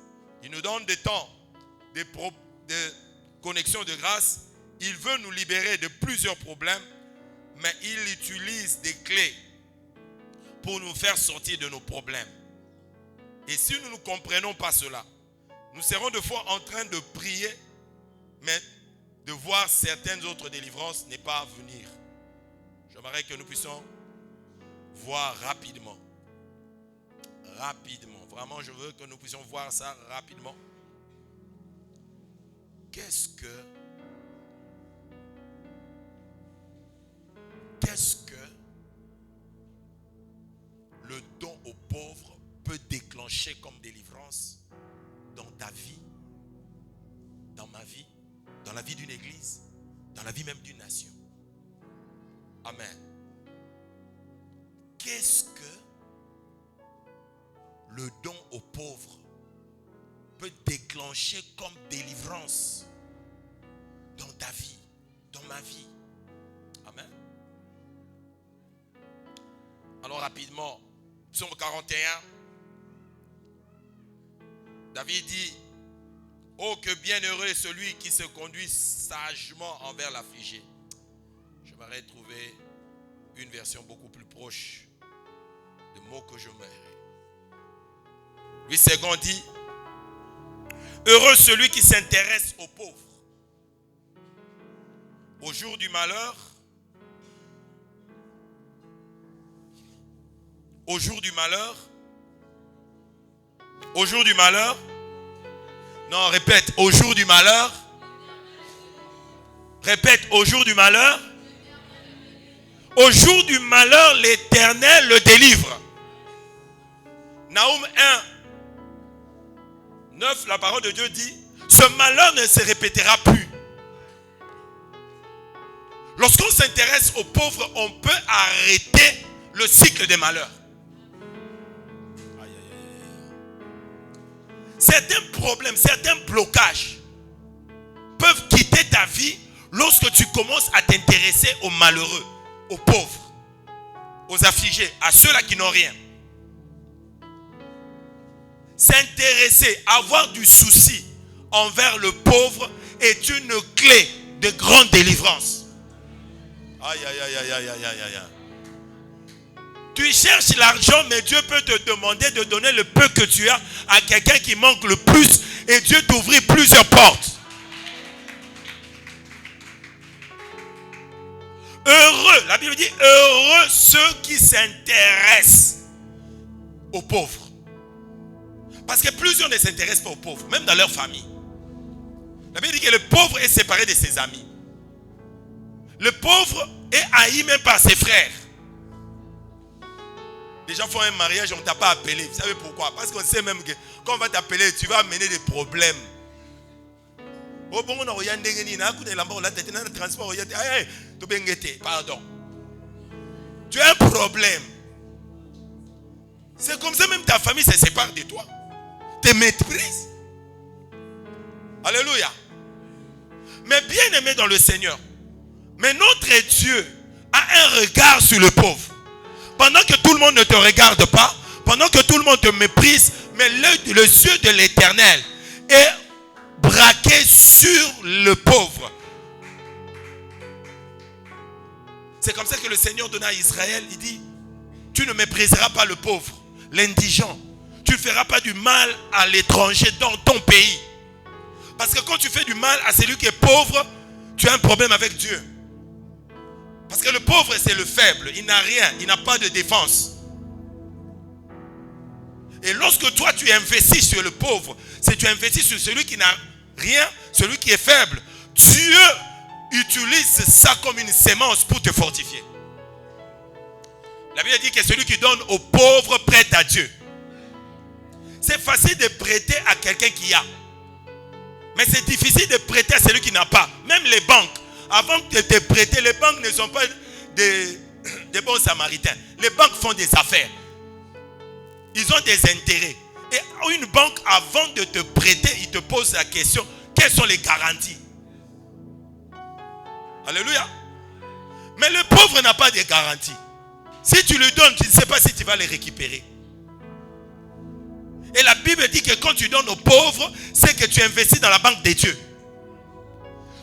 Il nous donne des temps, des connexions de grâce. Il veut nous libérer de plusieurs problèmes, mais il utilise des clés pour nous faire sortir de nos problèmes. Et si nous ne comprenons pas cela, nous serons de fois en train de prier, mais de voir certaines autres délivrances n'est pas à venir. J'aimerais que nous puissions voir rapidement. Rapidement. Vraiment, je veux que nous puissions voir ça rapidement. Qu'est-ce que le don aux pauvres peut déclencher comme délivrance dans ta vie, dans ma vie, dans la vie d'une église, dans la vie même d'une nation? Amen. Qu'est-ce que le don aux pauvres peut déclencher comme délivrance dans ta vie, dans ma vie? Amen. Alors rapidement, Psaume 41, David dit, oh, que bienheureux est celui qui se conduit sagement envers l'affligé. J'aimerais trouver une version beaucoup plus proche de mots que je mets. 8 secondes dit, heureux celui qui s'intéresse aux pauvres. Au jour du malheur, au jour du malheur, au jour du malheur, non, répète, au jour du malheur, répète, au jour du malheur, au jour du malheur, l'Éternel le délivre. Naoum 1, 9, la parole de Dieu dit, ce malheur ne se répétera plus. Lorsqu'on s'intéresse aux pauvres, on peut arrêter le cycle des malheurs. Certains problèmes, certains blocages peuvent quitter ta vie lorsque tu commences à t'intéresser aux malheureux, aux pauvres, aux affligés, à ceux-là qui n'ont rien. S'intéresser, avoir du souci envers le pauvre est une clé de grande délivrance. Aïe, aïe, aïe, aïe, aïe, aïe, aïe, aïe. Tu cherches l'argent, mais Dieu peut te demander de donner le peu que tu as à quelqu'un qui manque le plus et Dieu t'ouvre plusieurs portes. Heureux, la Bible dit, heureux ceux qui s'intéressent aux pauvres. Parce que plusieurs ne s'intéressent pas aux pauvres, même dans leur famille. La Bible dit que le pauvre est séparé de ses amis. Le pauvre est haï même par ses frères. Les gens font un mariage, on ne t'a pas appelé. Vous savez pourquoi? Parce qu'on sait même que quand on va t'appeler, tu vas amener des problèmes. Pardon. Tu as un problème. C'est comme ça même ta famille se sépare de toi. Te méprise. Alléluia. Mais bien aimé dans le Seigneur. Mais notre Dieu a un regard sur le pauvre. Pendant que tout le monde ne te regarde pas, pendant que tout le monde te méprise, mais les yeux de l'Éternel est braqué sur le pauvre. C'est comme ça que le Seigneur donna à Israël, il dit, tu ne mépriseras pas le pauvre, l'indigent. Tu ne feras pas du mal à l'étranger dans ton pays. Parce que quand tu fais du mal à celui qui est pauvre, tu as un problème avec Dieu. Parce que le pauvre, c'est le faible. Il n'a rien. Il n'a pas de défense. Et lorsque toi, tu investis sur le pauvre, c'est tu investis sur celui qui n'a rien, celui qui est faible. Dieu utilise ça comme une sémence pour te fortifier. La Bible dit que celui qui donne aux pauvres prête à Dieu. C'est facile de prêter à quelqu'un qui a. Mais c'est difficile de prêter à celui qui n'a pas. Même les banques. Avant de te prêter, les banques ne sont pas des bons samaritains. Les banques font des affaires. Ils ont des intérêts. Et une banque, avant de te prêter, il te pose la question, quelles sont les garanties? Alléluia. Mais le pauvre n'a pas de garantie. Si tu lui donnes, tu ne sais pas si tu vas les récupérer. Et la Bible dit que quand tu donnes aux pauvres, c'est que tu investis dans la banque des dieux.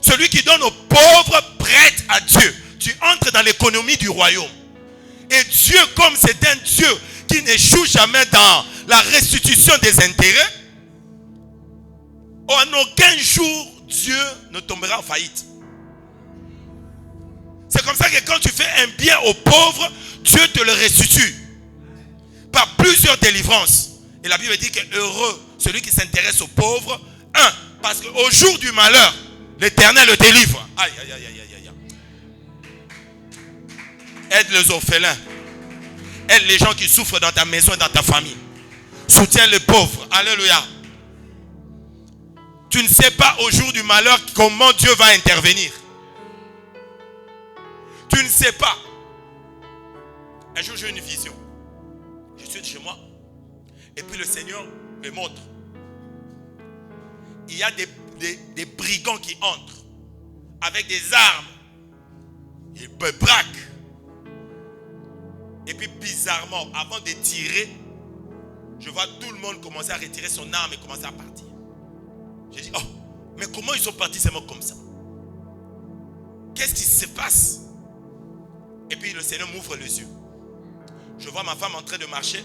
Celui qui donne aux pauvres prête à Dieu. Tu entres dans l'économie du royaume. Et Dieu, comme c'est un Dieu qui n'échoue jamais dans la restitution des intérêts, en aucun jour, Dieu ne tombera en faillite. C'est comme ça que quand tu fais un bien aux pauvres, Dieu te le restitue. Par plusieurs délivrances. Et la Bible dit que heureux celui qui s'intéresse aux pauvres. Un, parce qu'au jour du malheur, l'Éternel le délivre. Aïe, aïe, aïe, aïe, aïe. Aide les orphelins. Aide les gens qui souffrent dans ta maison et dans ta famille. Soutiens les pauvres. Alléluia. Tu ne sais pas au jour du malheur comment Dieu va intervenir. Tu ne sais pas. Un jour j'ai eu une vision. Je suis chez moi. Et puis le Seigneur me montre. Il y a des brigands qui entrent avec des armes. Ils me braquent. Et puis bizarrement, avant de tirer, je vois tout le monde commencer à retirer son arme et commencer à partir. J'ai dit, oh, mais comment ils sont partis seulement comme ça? Qu'est-ce qui se passe? Et puis le Seigneur m'ouvre les yeux. Je vois ma femme en train de marcher.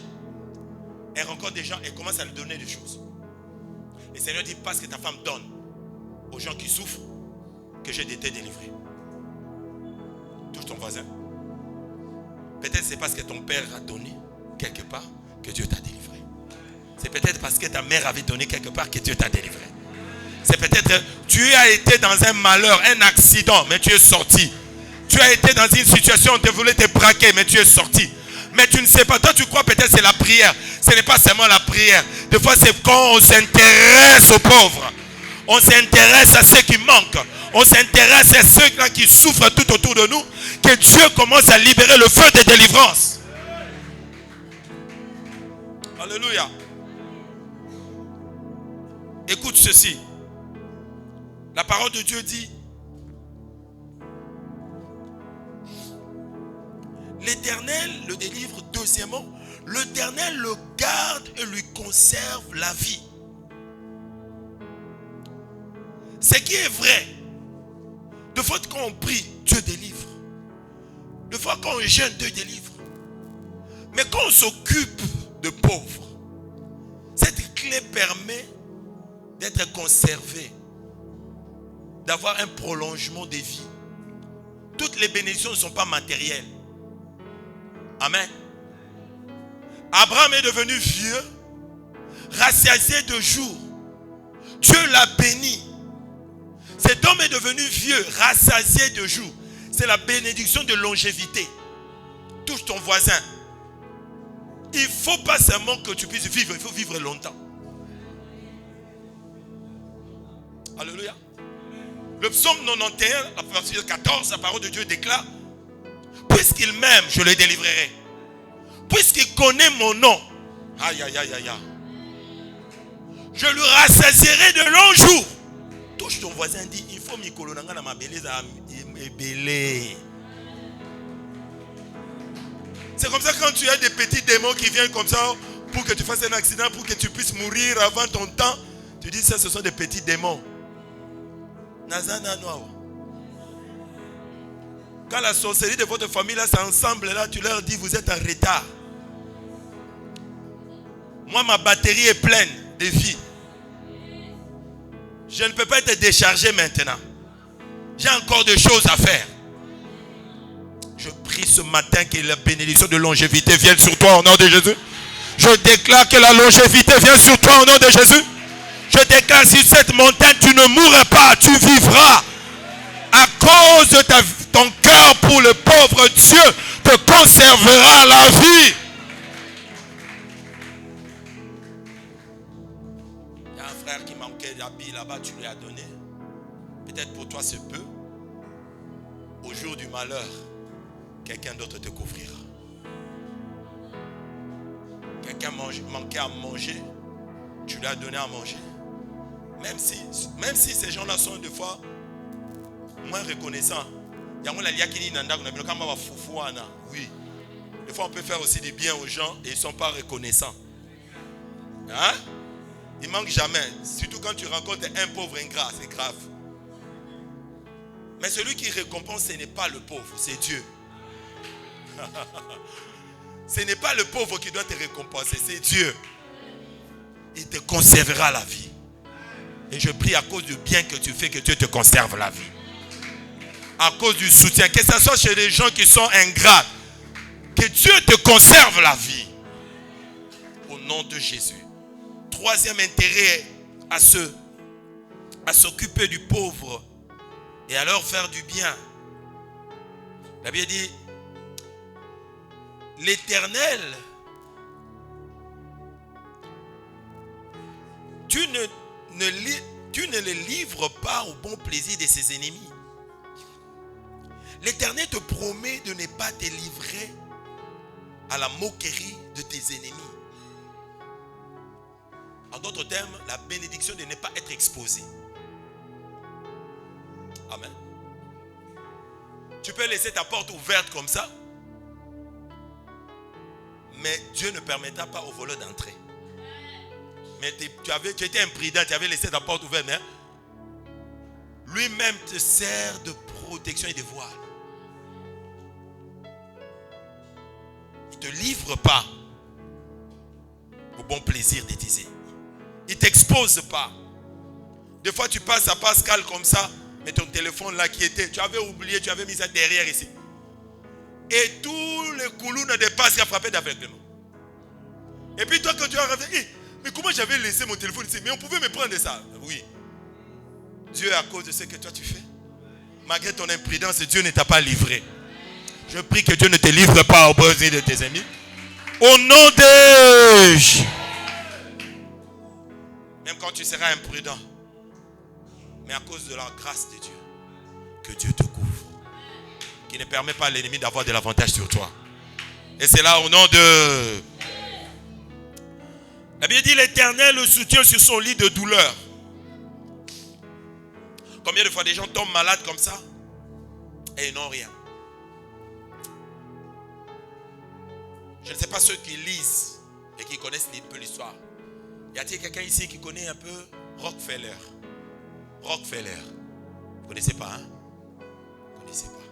Elle rencontre des gens et commence à lui donner des choses. Le Seigneur dit, parce que ta femme donne aux gens qui souffrent, que j'ai été délivré. Touche ton voisin. Peut-être c'est parce que ton père a donné quelque part que Dieu t'a délivré. C'est peut-être parce que ta mère avait donné quelque part que Dieu t'a délivré. C'est peut-être tu as été dans un malheur, un accident, mais tu es sorti. Tu as été dans une situation où tu voulais te braquer, mais tu es sorti. Mais tu ne sais pas, toi tu crois peut-être c'est la prière. Ce n'est pas seulement la prière. Des fois c'est quand on s'intéresse aux pauvres. On s'intéresse à ceux qui manquent. On s'intéresse à ceux-là qui souffrent tout autour de nous. Que Dieu commence à libérer le feu de délivrance. Alléluia. Écoute ceci. La parole de Dieu dit, l'Éternel le délivre. Deuxièmement, l'Éternel le garde et lui conserve la vie. Ce qui est vrai, de fois quand on prie, Dieu délivre. De fois quand on jeûne, Dieu délivre. Mais quand on s'occupe de pauvres, cette clé permet d'être conservé, d'avoir un prolongement de vie. Toutes les bénédictions ne sont pas matérielles. Amen. Abraham est devenu vieux, rassasié de jours. Dieu l'a béni. Cet homme est devenu vieux, rassasié de jours. C'est la bénédiction de longévité. Touche ton voisin. Il ne faut pas seulement que tu puisses vivre, il faut vivre longtemps. Alléluia. Le psaume 91, la verset 14, la parole de Dieu déclare: puisqu'il m'aime, je le délivrerai. Puisqu'il connaît mon nom, aïe aïe aïe aïe, je le rassasierai de longs jours. Touche ton voisin, dit: il faut m'y colonanga dans ma beleza belé. C'est comme ça quand tu as des petits démons qui viennent comme ça pour que tu fasses un accident, pour que tu puisses mourir avant ton temps. Tu dis ça, ce sont des petits démons. Quand la sorcellerie de votre famille là s'ensemble là, tu leur dis: vous êtes en retard. Moi, ma batterie est pleine de vie. Je ne peux pas être déchargé maintenant. J'ai encore des choses à faire. Je prie ce matin que la bénédiction de longévité vienne sur toi au nom de Jésus. Je déclare que la longévité vienne sur toi au nom de Jésus. Je déclare: sur cette montagne, tu ne mourras pas, tu vivras. À cause de ton cœur pour le pauvre, Dieu te conservera la vie. Il y a un frère qui manquait d'habits là-bas, tu lui as donné. Peut-être pour toi c'est peu. Au jour du malheur, quelqu'un d'autre te couvrira. Quelqu'un manquait à manger, tu lui as donné à manger. Même si ces gens-là sont des fois moins reconnaissants. Oui. Des fois on peut faire aussi du bien aux gens et ils ne sont pas reconnaissants. Hein? Ils ne manquent jamais. Surtout quand tu rencontres un pauvre ingrat, c'est grave. Mais celui qui récompense, ce n'est pas le pauvre, c'est Dieu. Ce n'est pas le pauvre qui doit te récompenser, c'est Dieu. Il te conservera la vie. Et je prie à cause du bien que tu fais, que Dieu te conserve la vie. À cause du soutien, que ce soit chez les gens qui sont ingrats, que Dieu te conserve la vie. Au nom de Jésus. Troisième intérêt à s'occuper du pauvre et à leur faire du bien. La Bible dit: l'Éternel, tu ne les livres pas au bon plaisir de ses ennemis. L'Éternel te promet de ne pas te livrer à la moquerie de tes ennemis. En d'autres termes, la bénédiction de ne pas être exposé. Amen. Tu peux laisser ta porte ouverte comme ça, mais Dieu ne permettra pas aux voleurs d'entrer. Mais tu étais imprudent, tu avais laissé ta porte ouverte, mais lui-même te sert de protection et de voile. Il ne te livre pas au bon plaisir de tes ennemis. Il ne t'expose pas. Des fois tu passes à Pascal comme ça, mais ton téléphone là qui était, tu avais oublié, tu avais mis ça derrière ici. Et tous les coulous ne dépassent qu'à frapper d'aveuglement. Et puis toi quand tu as regardé, mais comment j'avais laissé mon téléphone ici? Mais on pouvait me prendre ça. Oui. Dieu, à cause de ce que toi tu fais, malgré ton imprudence, Dieu ne t'a pas livré. Je prie que Dieu ne te livre pas au besoin de tes ennemis. Au nom de Jésus. Même quand tu seras imprudent, mais à cause de la grâce de Dieu, que Dieu te couvre, qui ne permet pas à l'ennemi d'avoir de l'avantage sur toi. Et c'est là au nom de... La Bible dit: l'Éternel le soutient sur son lit de douleur. Combien de fois des gens tombent malades comme ça et ils n'ont rien? Je ne sais pas ceux qui lisent et qui connaissent un peu l'histoire. Y a-t-il quelqu'un ici qui connaît un peu Rockefeller? Rockefeller. Vous ne connaissez pas, hein? Vous ne connaissez pas.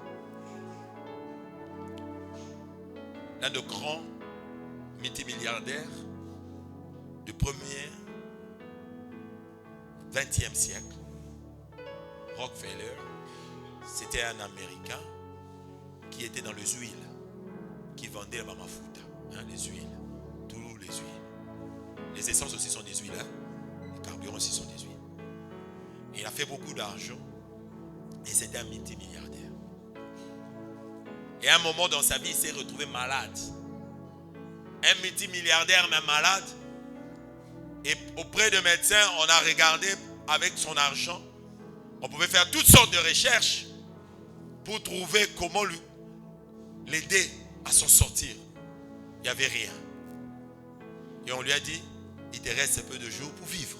L'un de grands multimilliardaires du premier 20e siècle. Rockefeller, c'était un Américain qui était dans les huiles, qui vendait la mafuta, hein, les huiles, tous les huiles. Les essences aussi sont des huiles, hein? Les carburants aussi sont des huiles. Et il a fait beaucoup d'argent Et c'était un multimilliardaire. Et à un moment dans sa vie, il s'est retrouvé malade. Un multimilliardaire mais malade. Et auprès de médecins, on a regardé avec son argent. On pouvait faire toutes sortes de recherches pour trouver comment l'aider à s'en sortir. Il n'y avait rien. Et on lui a dit, il te reste peu de jours pour vivre.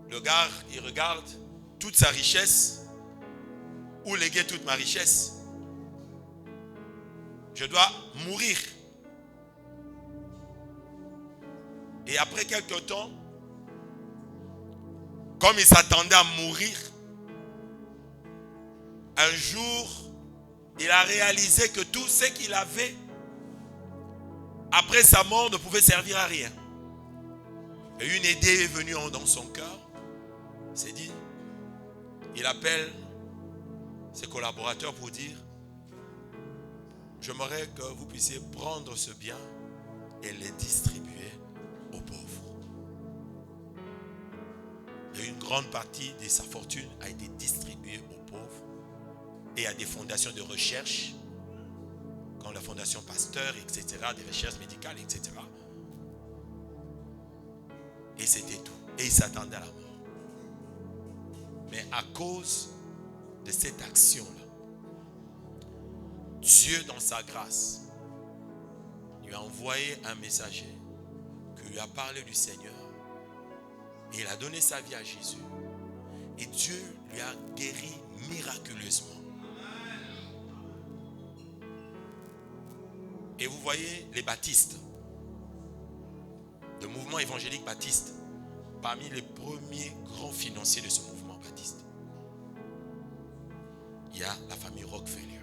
Le gars, il regarde toute sa richesse. Où léguer toute ma richesse? Je dois mourir. Et après quelques temps, comme il s'attendait à mourir, un jour, il a réalisé que tout ce qu'il avait, après sa mort, ne pouvait servir à rien. Et une idée est venue dans son cœur. Il s'est dit, il appelle ses collaborateurs pour dire, j'aimerais que vous puissiez prendre ce bien et le distribuer aux pauvres. Et une grande partie de sa fortune a été distribuée aux pauvres et à des fondations de recherche, comme la Fondation Pasteur, etc., des recherches médicales, etc. Et c'était tout. Et il s'attendait à la mort. Mais à cause de cette action-là, Dieu, dans sa grâce, lui a envoyé un messager qui lui a parlé du Seigneur. Et il a donné sa vie à Jésus. Et Dieu lui a guéri miraculeusement. Et vous voyez les baptistes, le mouvement évangélique baptiste, parmi les premiers grands financiers de ce mouvement baptiste, il y a la famille Rockefeller.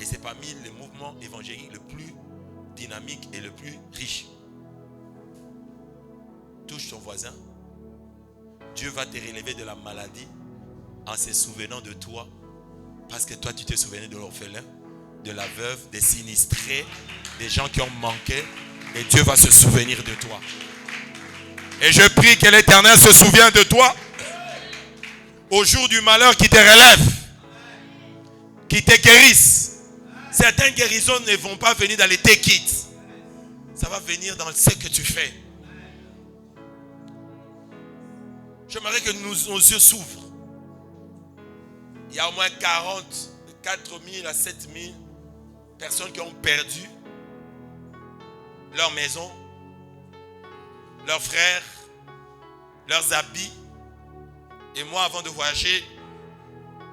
Et c'est parmi les mouvements évangéliques le plus dynamique et le plus riche. Touche ton voisin. Dieu va te relever de la maladie en se souvenant de toi. Parce que toi, tu te souvenais de l'orphelin, de la veuve, des sinistrés, des gens qui ont manqué. Et Dieu va se souvenir de toi. Et je prie que l'Éternel se souvienne de toi au jour du malheur, qui te relève, qui te guérisse. Certaines guérisons ne vont pas venir dans les take it. Ça va venir dans ce que tu fais. J'aimerais que nos yeux s'ouvrent. Il y a au moins 4 000 à 7 000 personnes qui ont perdu leur maison, leurs frères, leurs habits. Et moi, avant de voyager,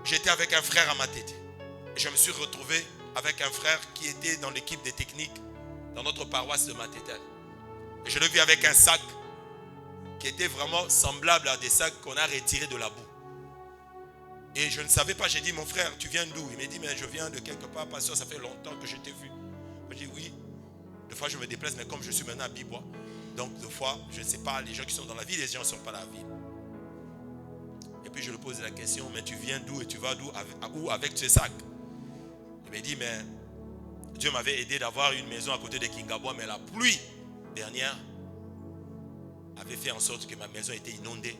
j'étais avec un frère à Matete. Et je me suis retrouvé avec un frère qui était dans l'équipe des techniques dans notre paroisse de Matete. Et je l'ai vu avec un sac qui était vraiment semblable à des sacs qu'on a retirés de la boue. Et je ne savais pas, j'ai dit, mon frère, tu viens d'où? Il m'a dit, mais je viens de quelque part, pasteur, ça fait longtemps que je t'ai vu. Je dis, oui, des fois je me déplace, mais comme je suis maintenant à Bibois, donc des fois, je ne sais pas, les gens qui sont dans la ville, les gens ne sont pas dans la ville. Et puis je lui pose la question, mais tu viens d'où et tu vas d'où avec ce sac? Il m'a dit, mais Dieu m'avait aidé d'avoir une maison à côté de Kingabois, mais la pluie dernière avait fait en sorte que ma maison était inondée.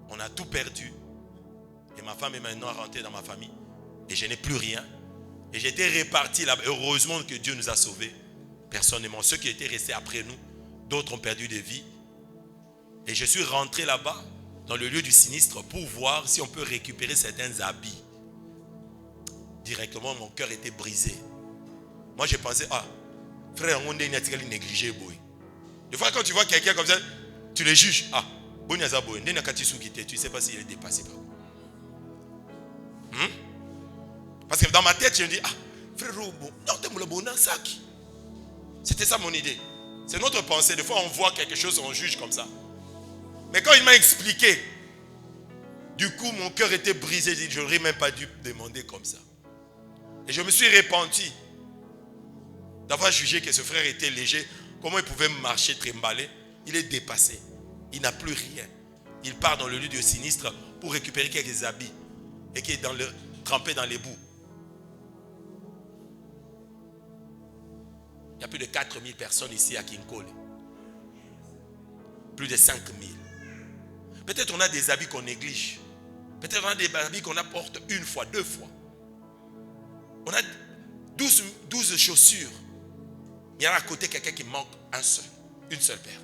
On a tout perdu. Et ma femme est maintenant rentrée dans ma famille. Et je n'ai plus rien. Et j'étais reparti là. Heureusement que Dieu nous a sauvés. Personnellement, ceux qui étaient restés après nous, d'autres ont perdu des vies. Et je suis rentré là-bas, dans le lieu du sinistre, pour voir si on peut récupérer certains habits. Directement, mon cœur était brisé. Moi, j'ai pensé, frère, on est négligé, boy. Des fois, quand tu vois quelqu'un comme ça, tu le juges. Tu ne sais pas s'il est dépassé par vous. Parce que dans ma tête, je me dis, frère, c'était ça mon idée. C'est notre pensée. Des fois, on voit quelque chose, on juge comme ça. Mais quand il m'a expliqué, du coup, mon cœur était brisé. Je n'aurais même pas dû demander comme ça. Et je me suis repenti d'avoir jugé que ce frère était léger. Comment il pouvait marcher, trimballer? Il est dépassé. Il n'a plus rien. Il part dans le lieu du sinistre pour récupérer quelques habits. Et qui est trempé dans les boues. Il y a plus de 4 000 personnes ici à Kinkole. Plus de 5 000. Peut-être on a des habits qu'on néglige. Peut-être on a des habits qu'on apporte une fois, 2 fois. On a 12 chaussures. Il y a à côté quelqu'un qui manque une seule paire.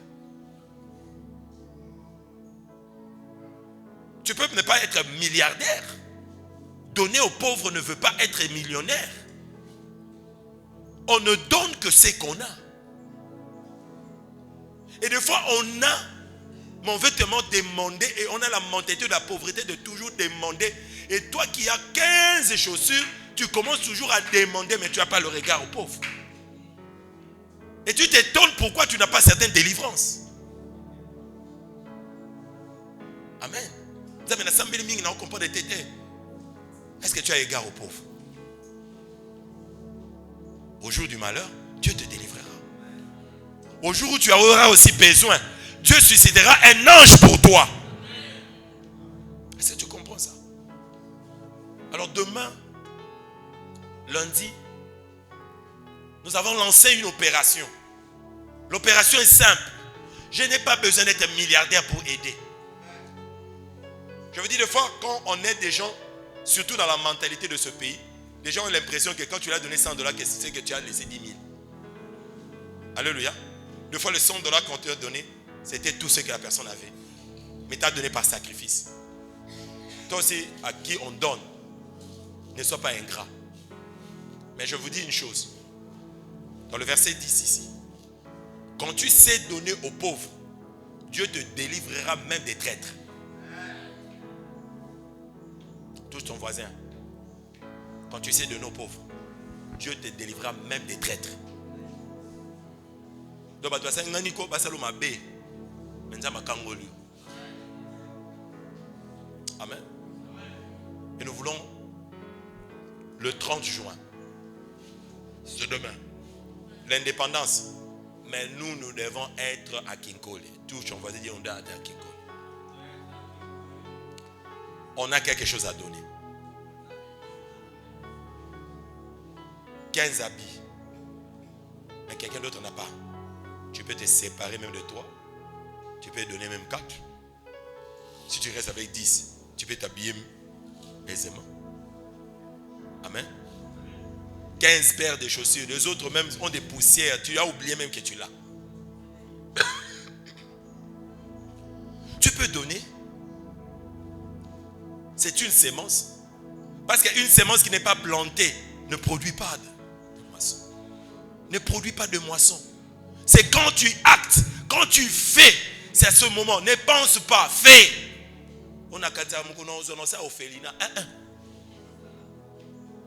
Tu peux ne pas être milliardaire. Donner aux pauvres ne veut pas être millionnaire. On ne donne que ce qu'on a. Et des fois, on a, mais on veut tellement demander et on a la mentalité de la pauvreté de toujours demander. Et toi qui as 15 chaussures, tu commences toujours à demander, mais tu n'as pas le regard aux pauvres. Et tu t'étonnes pourquoi tu n'as pas certaines délivrances. Amen. Est-ce que tu as égard aux pauvres? Au jour du malheur, Dieu te délivrera. Au jour où tu auras aussi besoin, Dieu suscitera un ange pour toi. Est-ce que tu comprends ça? Alors demain, lundi, nous avons lancé une opération. L'opération est simple. Je n'ai pas besoin d'être milliardaire pour aider. Je veux dire, des fois, quand on aide des gens, surtout dans la mentalité de ce pays, les gens ont l'impression que quand tu lui as donné $100, c'est que tu as laissé 10 000. Alléluia. Des fois, le $100 qu'on te a donné, c'était tout ce que la personne avait. Mais tu as donné par sacrifice. Toi aussi, à qui on donne, ne sois pas ingrat. Mais je vous dis une chose. Dans le verset 10 ici. Quand tu sais donner aux pauvres, Dieu te délivrera même des traîtres. Touche ton voisin. Quand tu sais donner aux pauvres, Dieu te délivrera même des traîtres. Amen. Et nous voulons le 30 juin, c'est demain, l'indépendance. Mais nous devons être à Kinkole. Touche ton voisin, on doit être à Kinkole. On a quelque chose à donner. 15 habits. Mais quelqu'un d'autre n'en a pas. Tu peux te séparer même de toi. Tu peux donner même 4. Si tu restes avec 10, tu peux t'habiller aisément. Amen. 15 paires de chaussures. Les autres même ont des poussières. Tu as oublié même que tu l'as. Tu peux donner. C'est une sémence. Parce qu'une sémence qui n'est pas plantée ne produit pas de moisson. Ne produit pas de moisson. C'est quand tu actes, quand tu fais, c'est à ce moment. Ne pense pas, fais. On a qu'à dire ça au Félina.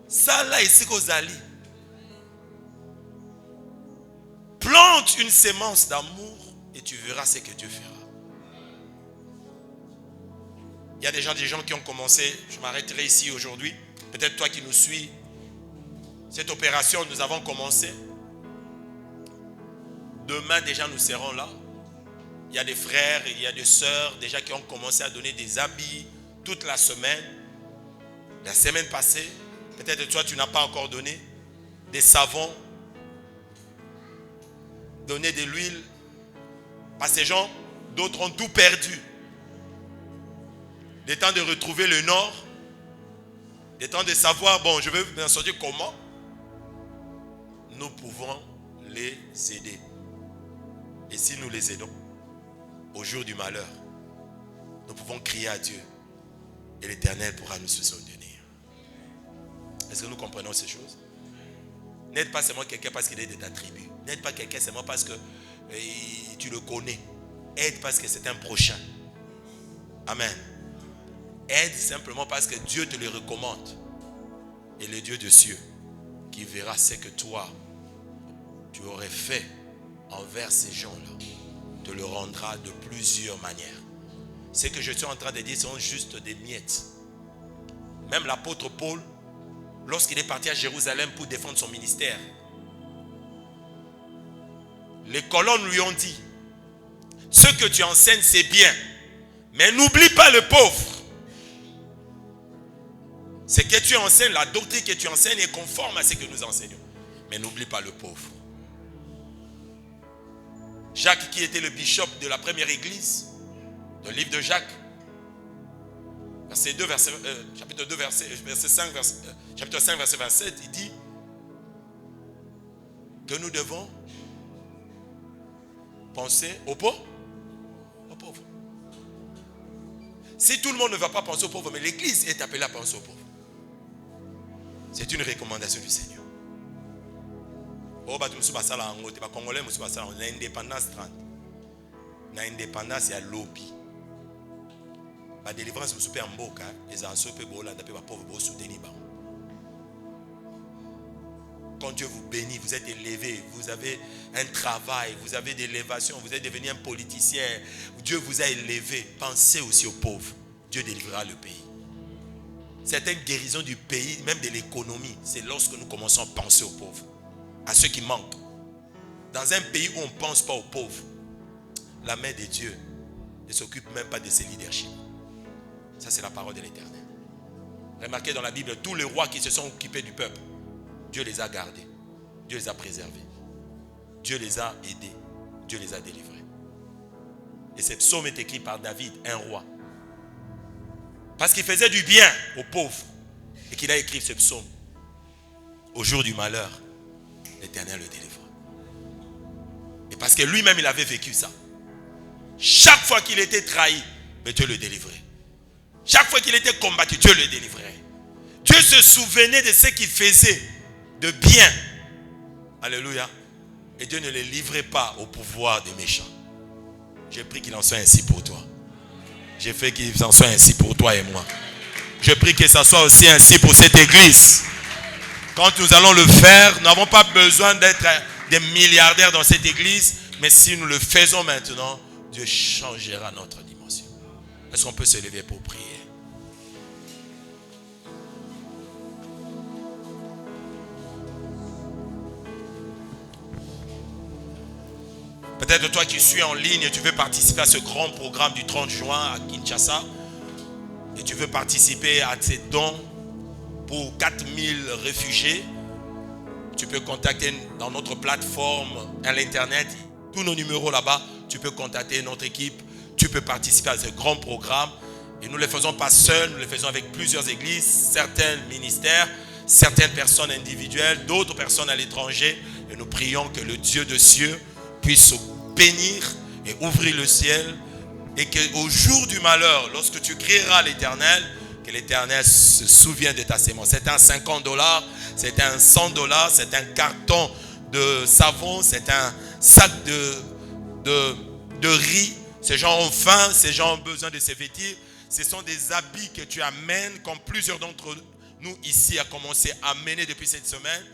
Ça là ici qu'aux alliés. Plante une sémence d'amour et tu verras ce que Dieu fera. Il y a des gens qui ont commencé. Je m'arrêterai ici aujourd'hui. Peut-être toi qui nous suis. Cette opération, nous avons commencé. Demain, déjà, nous serons là. Il y a des frères, il y a des sœurs déjà qui ont commencé à donner des habits toute la semaine. La semaine passée, peut-être toi, tu n'as pas encore donné. Des savons. Donner de l'huile. Parce que ces gens, d'autres ont tout perdu. Le temps de retrouver le nord. Le temps de savoir, bon, je vais m'en sortir comment. Nous pouvons les aider. Et si nous les aidons, au jour du malheur, nous pouvons crier à Dieu. Et l'Éternel pourra nous soutenir. Est-ce que nous comprenons ces choses? N'aide pas seulement quelqu'un parce qu'il est de ta tribu. N'aide pas quelqu'un seulement parce que tu le connais. Aide parce que c'est un prochain. Amen. Aide simplement parce que Dieu te le recommande. Et le Dieu des cieux qui verra ce que toi, tu aurais fait envers ces gens-là, te le rendra de plusieurs manières. Ce que je suis en train de dire sont juste des miettes. Même l'apôtre Paul, lorsqu'il est parti à Jérusalem pour défendre son ministère, les colonnes lui ont dit: ce que tu enseignes c'est bien, mais n'oublie pas le pauvre. Ce que tu enseignes, la doctrine que tu enseignes est conforme à ce que nous enseignons, mais n'oublie pas le pauvre. Jacques, qui était le bishop de la première église, dans le livre de Jacques, verset 2, chapitre 2, verset 5, chapitre 5, verset 27, il dit que nous devons penser aux pauvres. Si tout le monde ne va pas penser aux pauvres, mais l'église est appelée à penser aux pauvres. C'est une recommandation du Seigneur. L'indépendance 30. L'indépendance, il y a lobby. La délivrance, vous soupez en boca. Les anciens peuvent pauvres, vous soutenir. Quand Dieu vous bénit, vous êtes élevé, vous avez un travail, vous avez des élévations, vous êtes devenu un politicien, Dieu vous a élevé. Pensez aussi aux pauvres. Dieu délivrera le pays. Certaines guérisons du pays, même de l'économie, c'est lorsque nous commençons à penser aux pauvres, à ceux qui manquent. Dans un pays où on ne pense pas aux pauvres, la main de Dieu ne s'occupe même pas de ses leaderships. Ça, c'est la parole de l'Éternel. Remarquez dans la Bible, tous les rois qui se sont occupés du peuple, Dieu les a gardés, Dieu les a préservés, Dieu les a aidés, Dieu les a délivrés. Et ce psaume est écrit par David, un roi. Parce qu'il faisait du bien aux pauvres et qu'il a écrit ce psaume. Au jour du malheur, l'Éternel le délivre. Et parce que lui-même, il avait vécu ça. Chaque fois qu'il était trahi, mais Dieu le délivrait. Chaque fois qu'il était combattu, Dieu le délivrait. Dieu se souvenait de ce qu'il faisait de bien. Alléluia. Et Dieu ne les livrait pas au pouvoir des méchants. J'ai pris qu'il en soit ainsi pour toi. J'ai fait qu'il en soit ainsi pour toi et moi. Je prie que ça soit aussi ainsi pour cette église. Quand nous allons le faire, nous n'avons pas besoin d'être des milliardaires dans cette église. Mais si nous le faisons maintenant, Dieu changera notre dimension. Est-ce qu'on peut se lever pour prier? Peut-être toi qui suis en ligne et tu veux participer à ce grand programme du 30 juin à Kinshasa. Et tu veux participer à ces dons pour 4000 réfugiés. Tu peux contacter dans notre plateforme à l'internet. Tous nos numéros là-bas. Tu peux contacter notre équipe. Tu peux participer à ce grand programme. Et nous ne le faisons pas seuls. Nous le faisons avec plusieurs églises, certains ministères, certaines personnes individuelles, d'autres personnes à l'étranger. Et nous prions que le Dieu de cieux puisse bénir et ouvrir le ciel, et qu'au jour du malheur, lorsque tu crieras à l'Éternel, que l'Éternel se souvienne de ta sémence. C'est un $50, c'est un $100, c'est un carton de savon, c'est un sac de riz. Ces gens ont faim, ces gens ont besoin de se vêtir. Ce sont des habits que tu amènes, comme plusieurs d'entre nous ici a commencé à amener depuis cette semaine.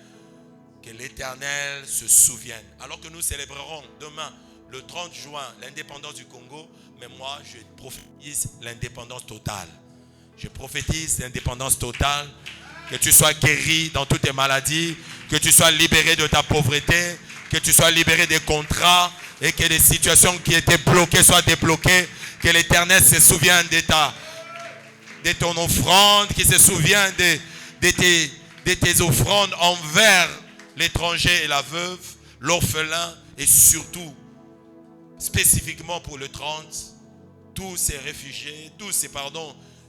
Que l'Éternel se souvienne. Alors que nous célébrerons demain, le 30 juin, l'indépendance du Congo, mais moi, je prophétise l'indépendance totale. Je prophétise l'indépendance totale. Que tu sois guéri dans toutes tes maladies, que tu sois libéré de ta pauvreté, que tu sois libéré des contrats et que les situations qui étaient bloquées soient débloquées. Que l'Éternel se souvienne de ton offrande, qu'il se souvienne de tes offrandes envers l'étranger et la veuve, l'orphelin et surtout, spécifiquement pour le 30, tous ces réfugiés,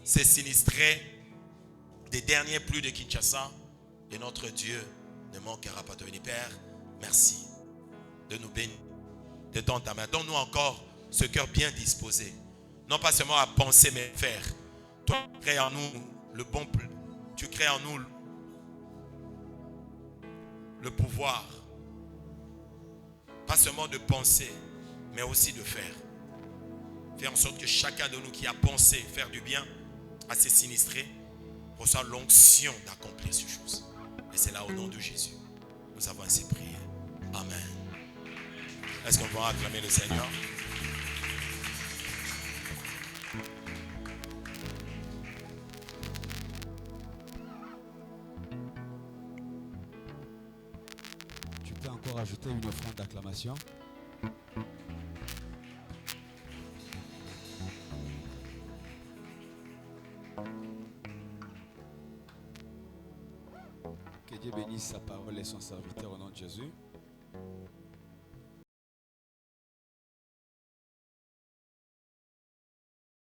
ces sinistrés, des derniers pluies de Kinshasa. Et notre Dieu ne manquera pas de venir. Père, merci de nous bénir, de tendre ta main. Donne-nous encore ce cœur bien disposé. Non pas seulement à penser, mais à faire. Toi, tu crées en nous le bon, tu crées en nous le pouvoir, pas seulement de penser, mais aussi de faire. Faire en sorte que chacun de nous qui a pensé faire du bien à ces sinistrés reçoit l'onction d'accomplir ces choses. Et c'est là au nom de Jésus. Nous avons ainsi prié. Amen. Est-ce qu'on va acclamer le Seigneur? Encore ajouter une offrande d'acclamation. Que Dieu bénisse sa parole et son serviteur au nom de Jésus.